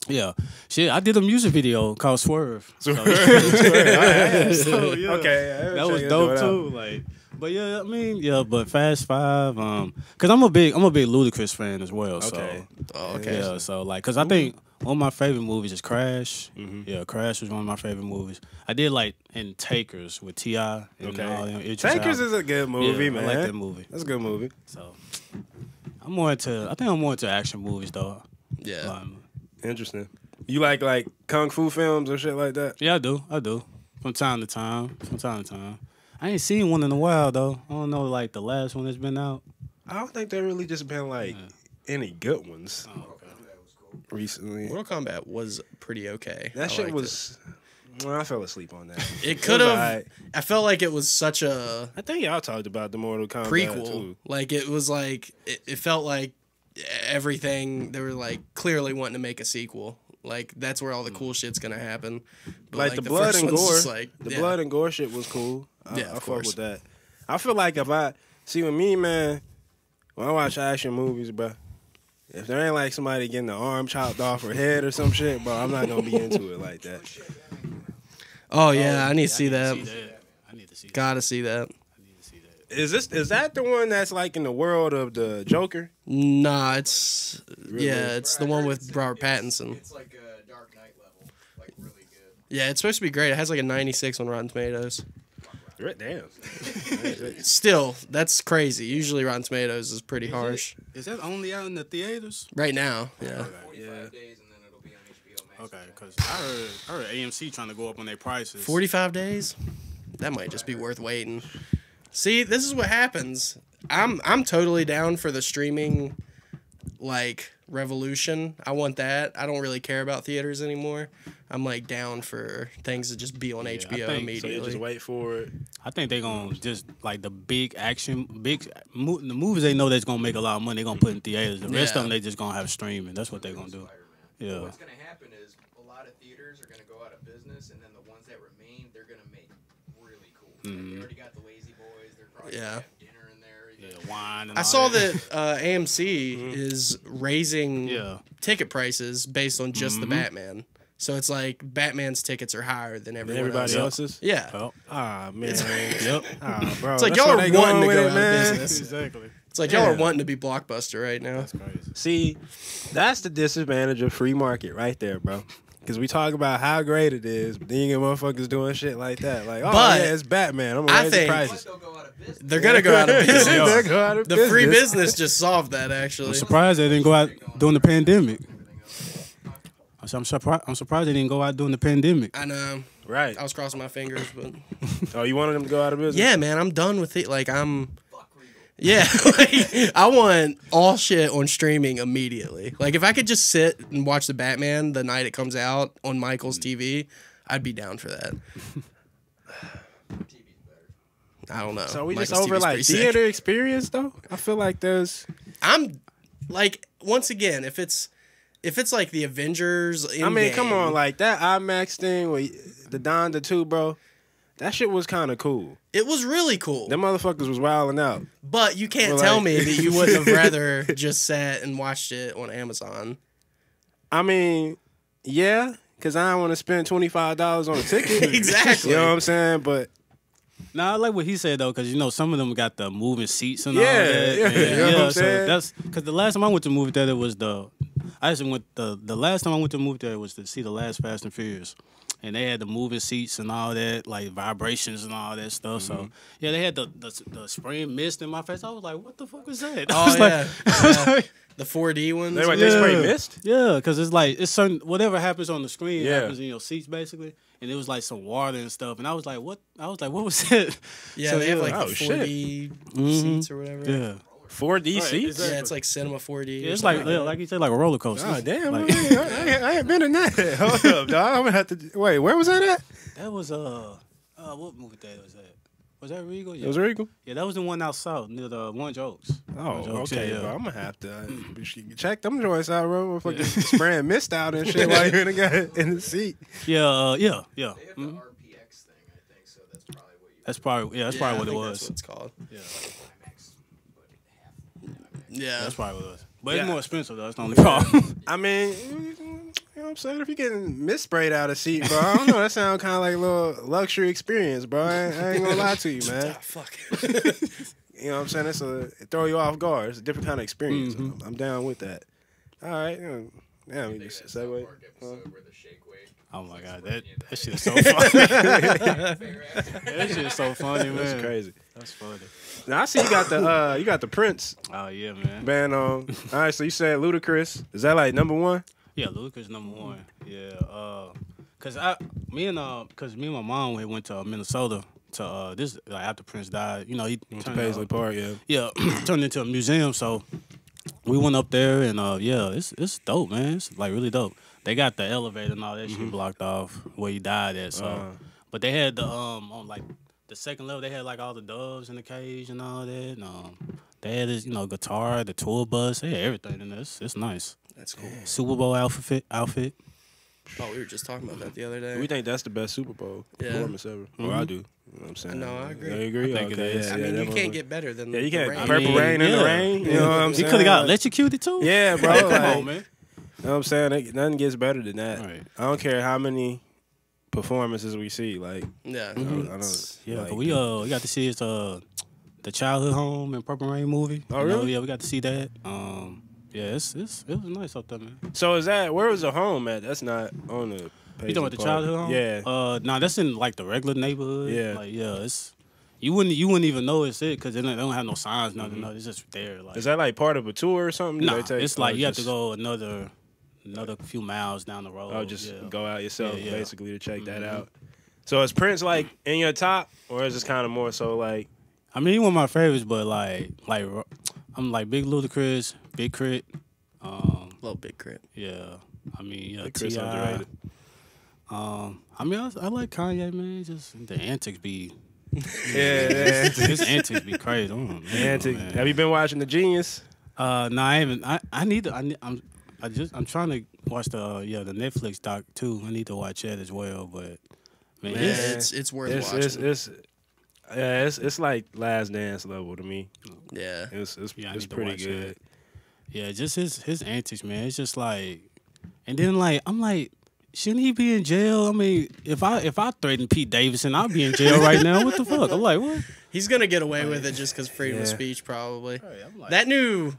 Yeah. Shit, I did a music video called Swerve. So, yeah, Okay. that was dope too. Like, but yeah, I mean, but Fast 5, cause I'm a big Ludacris fan as well. Okay. Oh, okay. So yeah, so like, cause I think one of my favorite movies is Crash. Yeah, Crash was one of my favorite movies. I did like in Takers with T.I. and all them. Takers is a good movie, man. I like that movie. That's a good movie. So I'm more into action movies though. Yeah. Interesting. You like kung fu films or shit like that? Yeah, I do. From time to time. I ain't seen one in a while though. I don't know like the last one that's been out. I don't think there really just been like any good ones Oh, okay. recently. Mortal Kombat was pretty okay. That I shit liked was. Well, I fell asleep on that. It could have. alright. I felt like it was such a I think y'all talked about the Mortal Kombat prequel. too. Like it was like it felt like everything they were like clearly wanting to make a sequel. Like that's where all the cool shit's gonna happen. But Like the blood first and one's gore. just like, Blood and gore shit was cool. I of fuck course. with that. I feel like if I see with me, man, when I watch action movies, bro, if there ain't like somebody getting the arm chopped off her head or some shit, bro, I'm not gonna be into it like that. Oh yeah, I need to see that. I need to see that. Gotta see that. Is that the one that's like in the world of the Joker? Nah, it's it's the one with Robert Pattinson. It's like a Dark Knight level, like really good. Yeah, it's supposed to be great. It has like a 96 on Rotten Tomatoes. Damn. Still, that's crazy. Usually Rotten Tomatoes is pretty harsh. Is that only out in the theaters? Right now, yeah. 45 days and then it'll be on HBO Max. Okay, because I heard AMC trying to go up on their prices. 45 days? That might just be worth waiting. See, this is what happens. I'm totally down for the streaming like revolution. I want that. I don't really care about theaters anymore. I'm like down for things to just be on HBO think so. So immediately. you just wait for it. I think they're gonna just like the big action, the movies they know that's gonna make a lot of money. They're gonna put in theaters. The rest of them they just gonna have streaming. That's what they're gonna do. Yeah. What's gonna happen is a lot of theaters designers are gonna go out of business, and then the ones that remain, they're gonna make really cool. Like, they already got the Lazy Boys. They're probably gonna have dinner in there. Yeah, wine. And I all saw that. AMC is raising ticket prices based on just the Batman. So it's like Batman's tickets are higher than Everybody else's? Yeah. Oh. Ah, man. Yep. Ah, bro. It's like That's y'all where are they wanting going to with go it, out man. of business. Exactly. It's like y'all are wanting to be Blockbuster right now. That's crazy. See, that's the disadvantage of free market right there, bro. Because we talk about how great it is, but then you get motherfuckers doing shit like that. Like, oh, But yeah, it's Batman. I'm going I to raise the think- prices. They'll go out of business. They're going to go out of business. They'll go out of The free business. business just solved that, actually. I'm surprised they didn't go out during the pandemic. I'm surprised they didn't go out during the pandemic. I know. Right. I was crossing my fingers, but Oh, you wanted them to go out of business? yeah, man, I'm done with it. Like, yeah, like, I want all shit on streaming immediately. Like, if I could just sit and watch the Batman the night it comes out on Michael's TV, I'd be down for that. I don't know. So we Michael's just over TV's like pretty sick. theater experience, though? I feel like there's... I'm like, once again, if it's like the Avengers, I mean, come on, like that IMAX thing with the Donda 2, bro. That shit was kind of cool. it was really cool. Them motherfuckers was wilding out. But you can't Well, tell like- me that you wouldn't have rather just sat and watched it on Amazon. I mean, yeah, because I don't want to spend $25 on a ticket. Exactly. You know what I'm saying? But Nah, I like what he said though, because you know some of them got the moving seats and Yeah, all that. yeah, And, you know what I'm so saying? that's because the last time I went to the movie theater was the last time I went to the movie theater was to see the last Fast and Furious, and they had the moving seats and all that, like vibrations and all that stuff. So yeah, they had the spraying mist in my face. I was like, what the fuck was that? I Oh was yeah, like, the 4D ones. they spray mist? Yeah, because it's like it's certain whatever happens on the screen Yeah. happens in your seats basically, and it was like some water and stuff, and I was like, what? I was like, what was that? Yeah, So, they have yeah. like Oh, the shit. 4D seats or whatever. Yeah, 4D Right, seats? exactly. Yeah, it's like Cinema 4D. yeah or it's like something like you said, like a roller coaster. Oh, damn. Like, I ain't been in that. Hold up, dog. I'm going to have to... Wait, where was that at? that was what movie theater was that? Was that Regal? Yeah. It was Regal? Yeah, that was the one out south near the Orange Oaks. Oh, Orange Oaks, okay, yeah. bro. I'm going to have to check them joints out, bro. Fucking spraying mist out and shit while you're in the seat. Yeah. They have the RPX thing, I think. So that's probably what you. That's probably Yeah, probably I what it think was. That's what it's called. Yeah, IMAX, but half. Yeah. that's probably what it was. But Yeah. it's more expensive though. That's the only problem. I mean, you know what I'm saying? If you're getting mist sprayed out of seat, bro, I don't know. That sounds kind of like a little luxury experience, bro. I ain't going to lie to you, man. Ah, fuck. You know what I'm saying? It throw you off guard. It's a different kind of experience. I'm down with that. All right. Yeah, we just segue. Park episode where the shake weight. Oh my god, that shit is so funny. That shit is so funny, man. That's crazy. That's funny. Now I see you got the Prince Oh yeah, man. band on. All right, so you said Ludacris. Is that like number one? Yeah, Lucas number one. Yeah, cause me and my mom we went to Minnesota to this like after Prince died. You know he To turned, Paisley Park, yeah. yeah turned into a museum. So we went up there and yeah, it's dope, man. It's like really dope. They got the elevator and all that shit blocked off where he died at. So, but they had the on like the second level, they had like all the doves in the cage and all that. And, they had this guitar, the tour bus, they had everything in there. It's nice. That's cool. Super Bowl outfit. Oh, we were just talking about that the other day. We think that's the best Super Bowl performance ever. Well, I do. You know what I'm saying? No, I agree. You agree? I think it Okay, is. yeah, I mean, you that can't motherfucker. get better than Yeah, you the can't. Rain. Purple Rain in the rain. You know what I'm He saying? could have got Like, electrocuted too. Yeah, bro. Come like, on, man. You know what I'm saying? Nothing gets better than that. Right. I don't care how many performances we see. Like, Yeah. I don't. Yeah, like, but we got to see his the childhood home and Purple Rain movie. Oh, You know, really? yeah, we got to see that. Yeah, it was nice up there, man. So is that where was the home at? That's not on the. You Paisley talking about the Park. childhood home? Yeah. Nah, that's in like the regular neighborhood. Yeah. Like it's you wouldn't even know it's it because they don't have no signs, nothing. No, it's just there. Like Is that like part of a tour or something? Do nah, they take- it's like or you have to just- go another few miles down the road. Oh, just yeah. go out yourself, Yeah, yeah. basically, to check that out. So is Prince like in your top, or is this kind of more so like? I mean, he one of my favorites, but like I'm like big Ludacris, Big Crit. Little big crit. Yeah, I mean, yeah, Big Crit's T.I. underrated. I mean, I like Kanye, man. Just the antics be, Yeah, his antics be crazy. I don't know, Antic. man. Have you been watching The Genius? No, I haven't. I I'm trying to watch the Netflix doc too. I need to watch that as well. But man, it's worth watching. It's like Last Dance level to me. Yeah, it's pretty good. That. Yeah, just his antics, man. It's just like, and then like I'm like, shouldn't he be in jail? I mean, if I threaten Pete Davidson, I'll be in jail right now. What the fuck? I'm like, what? He's gonna get away with it just because freedom of speech, probably. Like, that new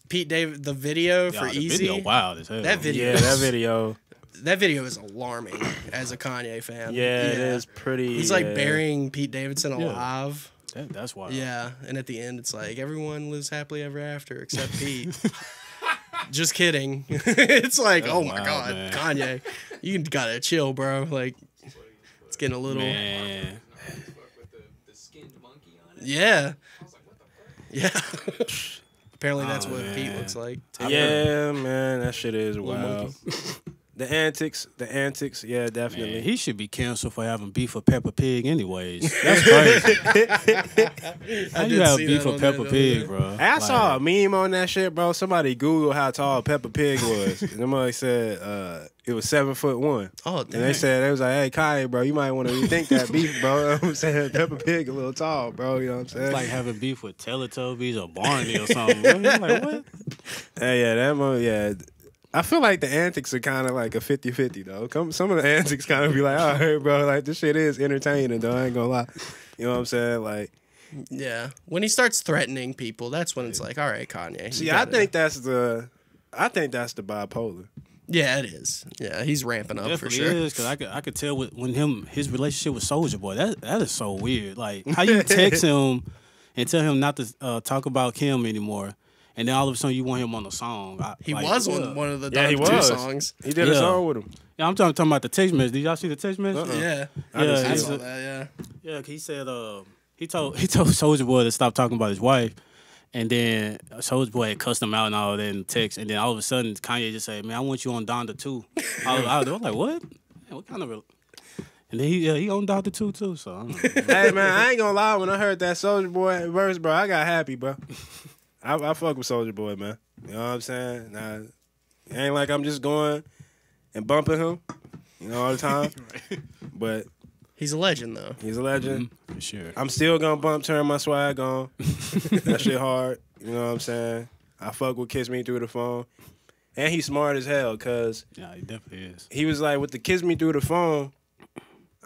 Pete David the video for the Easy. Video wild as hell. That video. Yeah, that video. That video is alarming as a Kanye fan. Yeah, it is pretty. He's like burying Pete Davidson alive. That's wild. Yeah, and at the end, it's like everyone lives happily ever after except Pete. Just kidding. It's like, oh my God, man. Kanye, you gotta chill, bro. Like, it's getting a little. Man. With the skinned monkey on it. Yeah. I was like, what the fuck? Yeah. Apparently, that's what Pete looks like. Yeah, man, that shit is wild. The antics, yeah, definitely. Man, he should be canceled for having beef with Peppa Pig anyways. That's crazy. How you have beef with Peppa Pig, bro? I saw a meme on that shit, bro. Somebody Googled how tall Peppa Pig was. And somebody said it was 7'1". Oh, damn. And they was like, hey, Kanye, bro, you might want to rethink that beef, bro. You know what I'm saying? Peppa Pig a little tall, bro. You know what I'm saying? It's like having beef with Teletubbies or Barney or something. I'm like, what? Hey, yeah. I feel like the antics are kind of like a 50-50, though. Some of the antics kind of be like, all right, bro, like, this shit is entertaining, though. I ain't gonna lie. You know what I'm saying? Like, yeah. When he starts threatening people, that's when it's like, all right, Kanye. See, I think that's the bipolar. Yeah, it is. Yeah, he's ramping up for sure. It is, because I could tell his relationship with Soulja Boy. That is so weird. Like, how you text him and tell him not to talk about Kim anymore, and then all of a sudden you want him on the song. He was on one of the Dr. 2 songs. He did a song with him. Yeah, I'm talking about the text message. Did y'all see the text message? Yeah, I saw that. Yeah, yeah. He said he told Soulja Boy to stop talking about his wife, and then Soulja Boy had cussed him out and all that in the text, and then all of a sudden Kanye just said, "Man, I want you on Donda too." I was like, "What? Man, what kind of?" And then he owned Donda too. So I don't know. Hey man, I ain't gonna lie. When I heard that Soulja Boy verse, bro, I got happy, bro. I fuck with Soulja Boy, man. You know what I'm saying? Nah, it ain't like I'm just going and bumping him, you know, all the time. Right. But he's a legend, though. He's a legend. For sure. I'm still gonna bump Turn My Swag On. That shit hard. You know what I'm saying? I fuck with Kiss Me Through the Phone. And he's smart as hell, cause yeah, he definitely is. He was like, with the Kiss Me Through the Phone,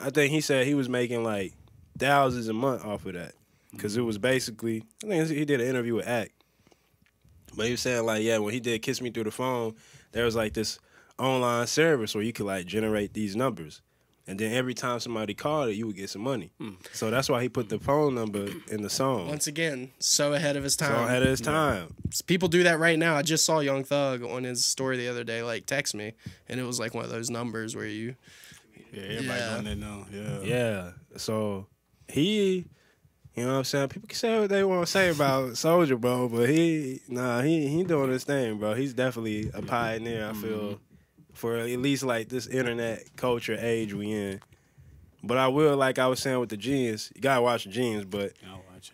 I think he said he was making like thousands a month off of that. Cause it was basically, I think he did an interview with Act. But he was saying like, yeah, when he did Kiss Me Through the Phone, there was like this online service where you could like generate these numbers. And then every time somebody called it, you would get some money. So that's why he put the phone number in the song. Once again, so ahead of his time. So ahead of his time. People do that right now. I just saw Young Thug on his story the other day, like, text me. And it was like one of those numbers where you... Yeah, everybody doing that now. Yeah. Yeah. So he... You know what I'm saying? People can say what they want to say about Soulja, bro, but he doing his thing, bro. He's definitely a pioneer, I feel, for at least like this internet culture age we in. But I will, like I was saying with the Jeans, you gotta watch the Jeans, but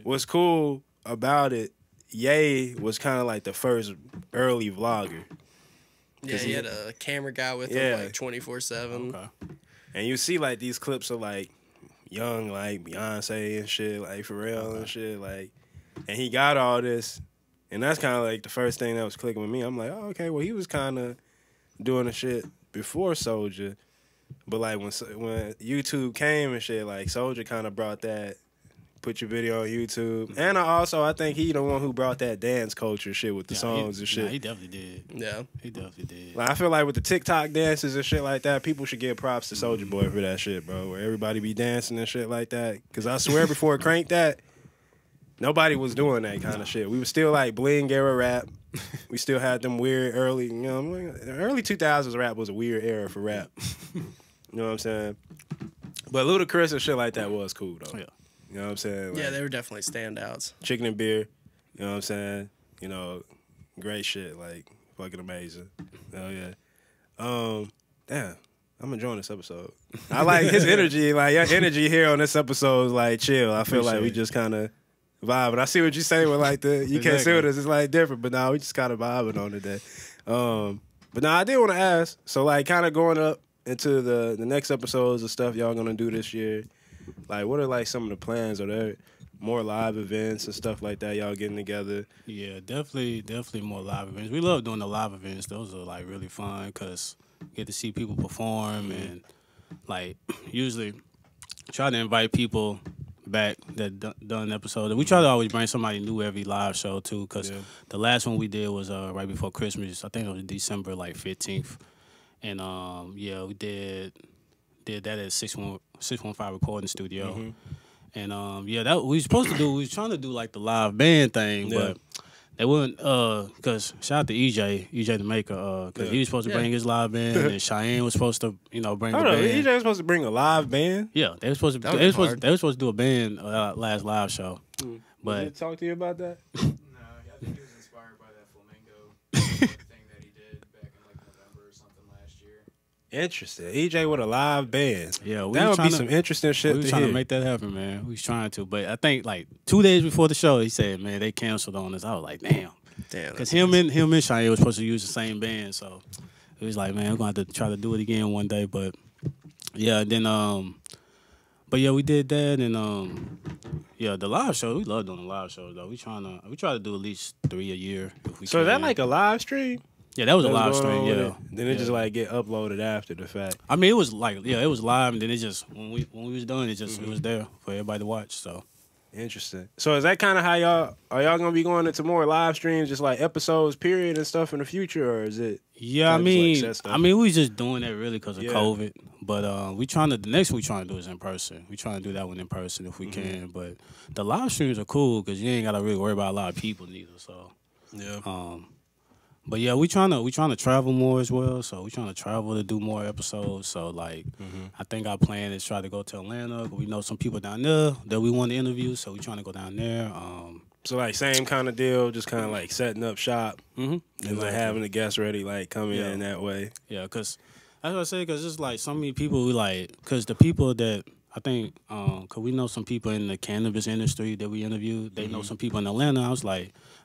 what's cool about it, Ye was kind of like the first early vlogger. Yeah, he had a camera guy with him like 24/7. Okay. And you see like these clips of like young, like Beyonce and shit, like Pharrell and shit, like, and he got all this, and that's kind of like the first thing that was clicking with me. I'm like, oh, okay, well, he was kind of doing the shit before Soulja, but like when YouTube came and shit, like Soulja kind of brought that, put your video on YouTube, and I think he the one who brought that dance culture shit with the songs and shit. He definitely did. Yeah, he definitely did. Like I feel like with the TikTok dances and shit like that, people should give props to Soulja Boy for that shit, bro. Where everybody be dancing and shit like that. Because I swear before Crank That, nobody was doing that kind of shit. We was still like bling era rap. We still had them weird early, you know, early 2000s rap was a weird era for rap. You know what I'm saying? But Ludacris and shit like that was cool though. Yeah. You know what I'm saying? Like, yeah, they were definitely standouts. Chicken and Beer, you know what I'm saying? You know, great shit, like fucking amazing. Hell yeah. Damn, I'm enjoying this episode. I like his energy. Like your energy here on this episode is like chill. I feel like we just kind of vibing. I see what you say with like the you can't see with us. It's like different, but now we just kind of vibing on it. But now I did want to ask. So like, kind of going up into the next episodes of stuff y'all gonna do this year. Like, what are like some of the plans? Are there more live events and stuff like that y'all getting together? Yeah, definitely more live events. We love doing the live events. Those are like really fun because get to see people perform and like usually try to invite people back that done episodes. We try to always bring somebody new every live show too because the last one we did was right before Christmas. I think it was December like 15th. And we did that at 615 recording studio. And that we was supposed to do. We was trying to do like the live band thing, but they wouldn't. Because shout out to EJ the Maker. Because he was supposed to bring his live band, and Cheyenne was supposed to, bring the band. EJ was supposed to bring a live band. Yeah, they were supposed to. They were supposed to do a band last live show. But did he talk to you about that? No, I think he was inspired by that flamenco thing that he did back in like November or something last year. Interesting. EJ with a live band. Yeah, that would be some interesting shit. We was trying to make that happen, man. We was trying to, but I think like 2 days before the show, he said, "Man, they canceled on us." I was like, "Damn." Because him and Cheyenne was supposed to use the same band, so it was like, man, we're gonna have to try to do it again one day. But yeah, then we did that, and the live show. We love doing the live shows though. We try to do at least 3 a year if we can. So is that like a live stream? Yeah, that was a live stream. Yeah, then it just like get uploaded after the fact. I mean, it was like it was live, and then it just when we was done, it was there for everybody to watch. So interesting. So is that kind of how y'all gonna be going into more live streams, just like episodes, period, and stuff in the future, or is it? Yeah, I mean, we was just doing that really because of COVID. But the next one we trying to do is in person. We trying to do that one in person if we can. But the live streams are cool because you ain't gotta really worry about a lot of people neither. So But yeah, we trying to travel more as well. So we trying to travel to do more episodes. So like, I think our plan is try to go to Atlanta. We know some people down there that we want to interview, so we trying to go down there. So like same kind of deal, just kind of like setting up shop and like having the guests ready, like come in that way. Yeah, because that's what I say. Because it's like so many people we like. Because the people that I think, because we know some people in the cannabis industry that we interviewed. They know some people in Atlanta.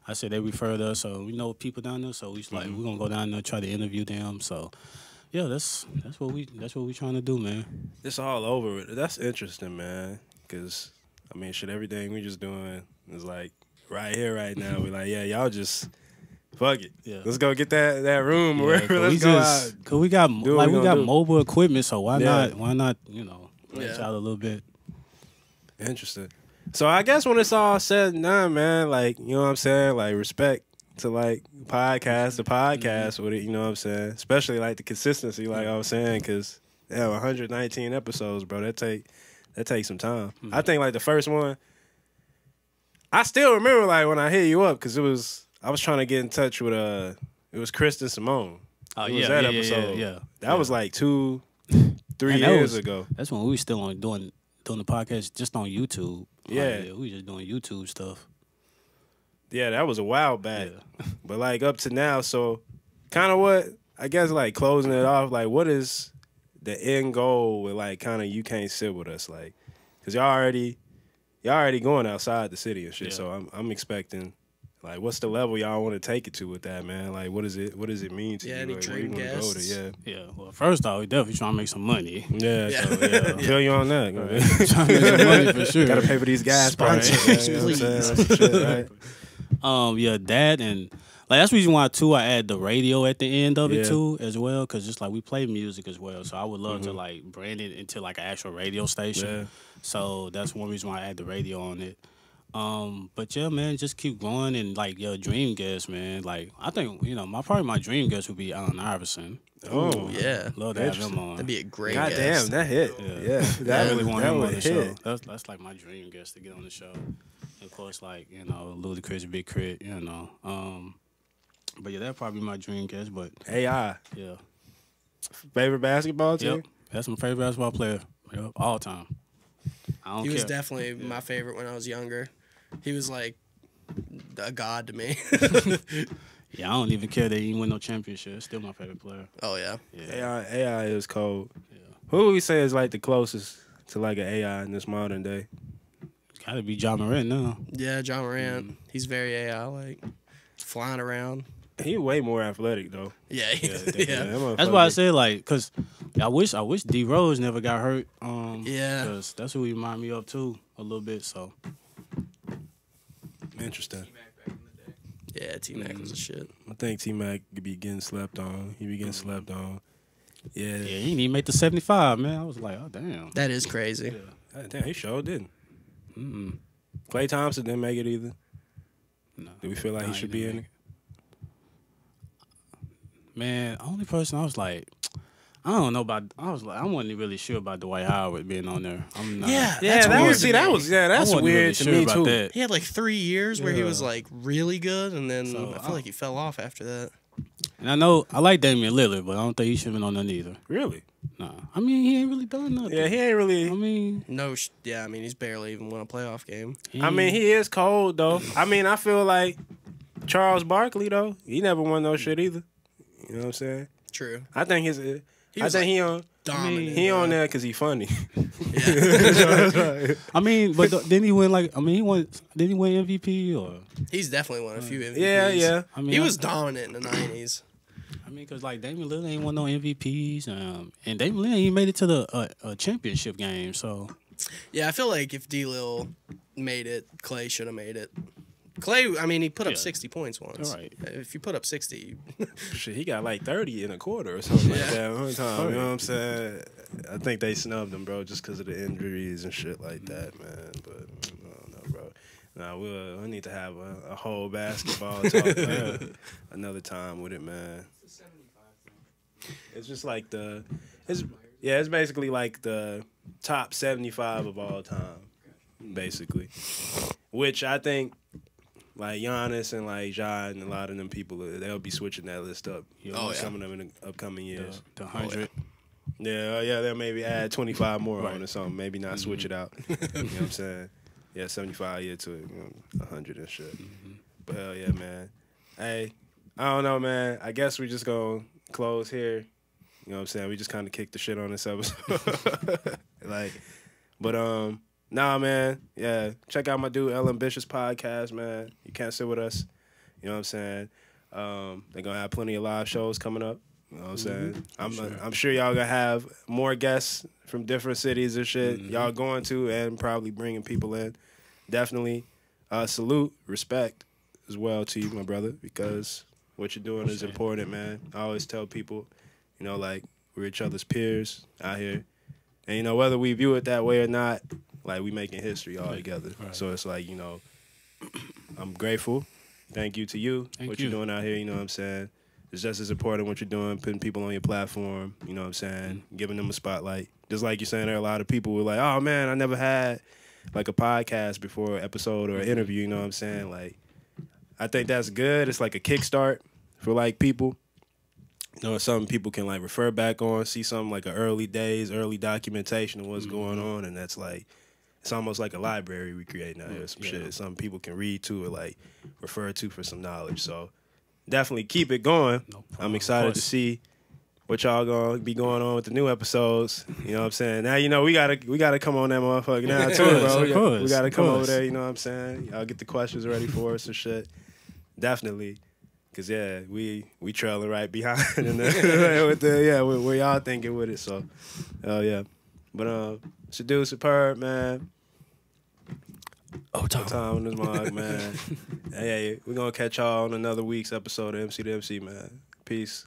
I said they referred us, so we know people down there. So we like we're gonna go down there try to interview them. So yeah, that's what we trying to do, man. It's all over. That's interesting, man. Because I mean, shit, everything we just doing is like right here, right now. We like, yeah, y'all just fuck it. Yeah, let's go get that room. Let's go out. Cause we got mobile equipment, so why not? Why not? Branch out a little bit. Interesting. So I guess when it's all said and done, man, like, you know what I'm saying? Like, respect to, like, the podcast with it, you know what I'm saying? Especially, like, the consistency, like I was saying, because, 119 episodes, bro, that take some time. I think, like, the first one, I still remember, like, when I hit you up, because I was trying to get in touch with, it was Kristen Simone. It was that episode. Yeah. That was, like, 2-3 years ago. That's when we were still doing the podcast just on YouTube. Yeah. We just doing YouTube stuff. Yeah, that was a while back. Yeah. But, like, up to now, so kind of what, I guess, like, closing it off, like, what is the end goal with, like, kind of you can't sit with us? Like, because y'all already going outside the city and shit, so I'm expecting, like, what's the level y'all want to take it to with that, man? Like, what does it mean to you? Any like, dream guests? Yeah. Well, first off, we definitely trying to make some money. Yeah. I feel you on that. Right. Trying to make some money for sure. Got to pay for these gas prices, please. That and like that's the reason why too I add the radio at the end of it too as well, because just like we play music as well, so I would love to like brand it into like an actual radio station. Yeah. So that's one reason why I add the radio on it. But yeah, man, just keep growing and like your dream guest, man. Like I think probably my dream guest would be Allen Iverson. Oh yeah, love to have him on. That'd be a great. God guest. Damn, that hit. Yeah, I really want him on the show. That's like my dream guest to get on the show. And of course, like Ludacris, Big Crit, But yeah, that'd probably be my dream guest. But AI, yeah, favorite basketball team. Yep, that's my favorite basketball player. Yep, all time. He was definitely my favorite when I was younger. He was like a god to me. Yeah, I don't even care that he didn't win no championship. Still my favorite player. Oh yeah. AI is cold. Yeah. Who would we say is like the closest to like an AI in this modern day? It's gotta be John Morant now. Yeah, John Morant. He's very AI like, flying around. He way more athletic though. Yeah, That's why I said like, cause I wish D Rose never got hurt. Cause that's who he remind me of too a little bit. So interesting. Yeah, T-Mac was a shit. I think T-Mac could be getting slept on. He be getting slept on. Yeah. Yeah, he didn't even make the 75, man. I was like, oh damn. That is crazy. Yeah. Damn, he sure didn't. Klay Thompson didn't make it either. No. Do we feel like he should be in it? Man, only person I was like, I don't know about. I wasn't really sure about Dwight Howard being on there. I'm not. That's weird. That's weird really to sure me about too. that. He had like 3 years where he was like really good, and then So, I feel like he fell off after that. And I know I like Damian Lillard, but I don't think he should have been on there neither. Really? Nah, I mean he ain't really done nothing. Yeah, he ain't really. I mean, I mean he's barely even won a playoff game. He is cold though. I mean, I feel like Charles Barkley though. He never won no shit either. You know what I'm saying? True. I think he on. Dominant. He on there because he funny. I mean, but didn't he win Didn't he win MVP or? He's definitely won a few MVPs. Yeah. I mean, he was dominant in the 90s. I mean, because like Damian Lillard ain't won no MVPs, and Damian Lillard ain't made it to the championship game. So yeah, I feel like if D-Lil made it, Clay should have made it. Clay, I mean, he put up 60 points once. Right. If you put up 60, Shit, he got like 30 in a quarter or something like that one time. You know what I'm saying? I think they snubbed him, bro, just because of the injuries and shit like that, man. But I don't know, bro. Nah, we'll need to have a whole basketball talk another time with it, man. It's just like it's basically like the top 75 of all time, basically. Which I think. Like Giannis and like Ja and a lot of them people, they'll be switching that list up. Some of them in the upcoming years. the 100. Yeah, they'll maybe add 25 more on or something. Maybe not switch it out. You know what I'm saying? Yeah, 75 to 100 and shit. But hell yeah, man. Hey, I don't know, man. I guess we just gonna close here. You know what I'm saying? We just kind of kicked the shit on this episode. Nah, man. Yeah, check out my dude El Ambitious podcast, man. You can't sit with us. You know what I'm saying? They're gonna have plenty of live shows coming up. You know what I'm saying? I'm sure y'all gonna have more guests from different cities and shit. Y'all going to and probably bringing people in. Definitely salute, respect as well to you, my brother, because what you're doing is important, man. I always tell people, like we're each other's peers out here, and whether we view it that way or not. Like, we making history all together. Right. So it's like, I'm grateful. Thank you to you. What you're doing out here, you know what I'm saying? It's just as important what you're doing, putting people on your platform, you know what I'm saying? Giving them a spotlight. Just like you're saying, there are a lot of people who are like, oh, man, I never had, like, a podcast before, episode or an interview, you know what I'm saying? Like, I think that's good. It's like a kickstart for, like, people. Some people can, like, refer back on, see something like an early documentation of what's going on, and that's, like, it's almost like a library we create now. Some shit some people can read to or like refer to for some knowledge. So definitely keep it going. I'm excited to see what y'all gonna be going on with the new episodes. You know what I'm saying? Now we gotta come on that motherfucker now too, bro. We gotta come over there. You know what I'm saying? Y'all get the questions ready for us and shit. Definitely. Cause we trailing right behind in where y'all thinking with it. So, yeah. But it's a dude superb, man. Ohtom in his mug, man. Hey, we're gonna catch y'all on another week's episode of MC2MC, man. Peace.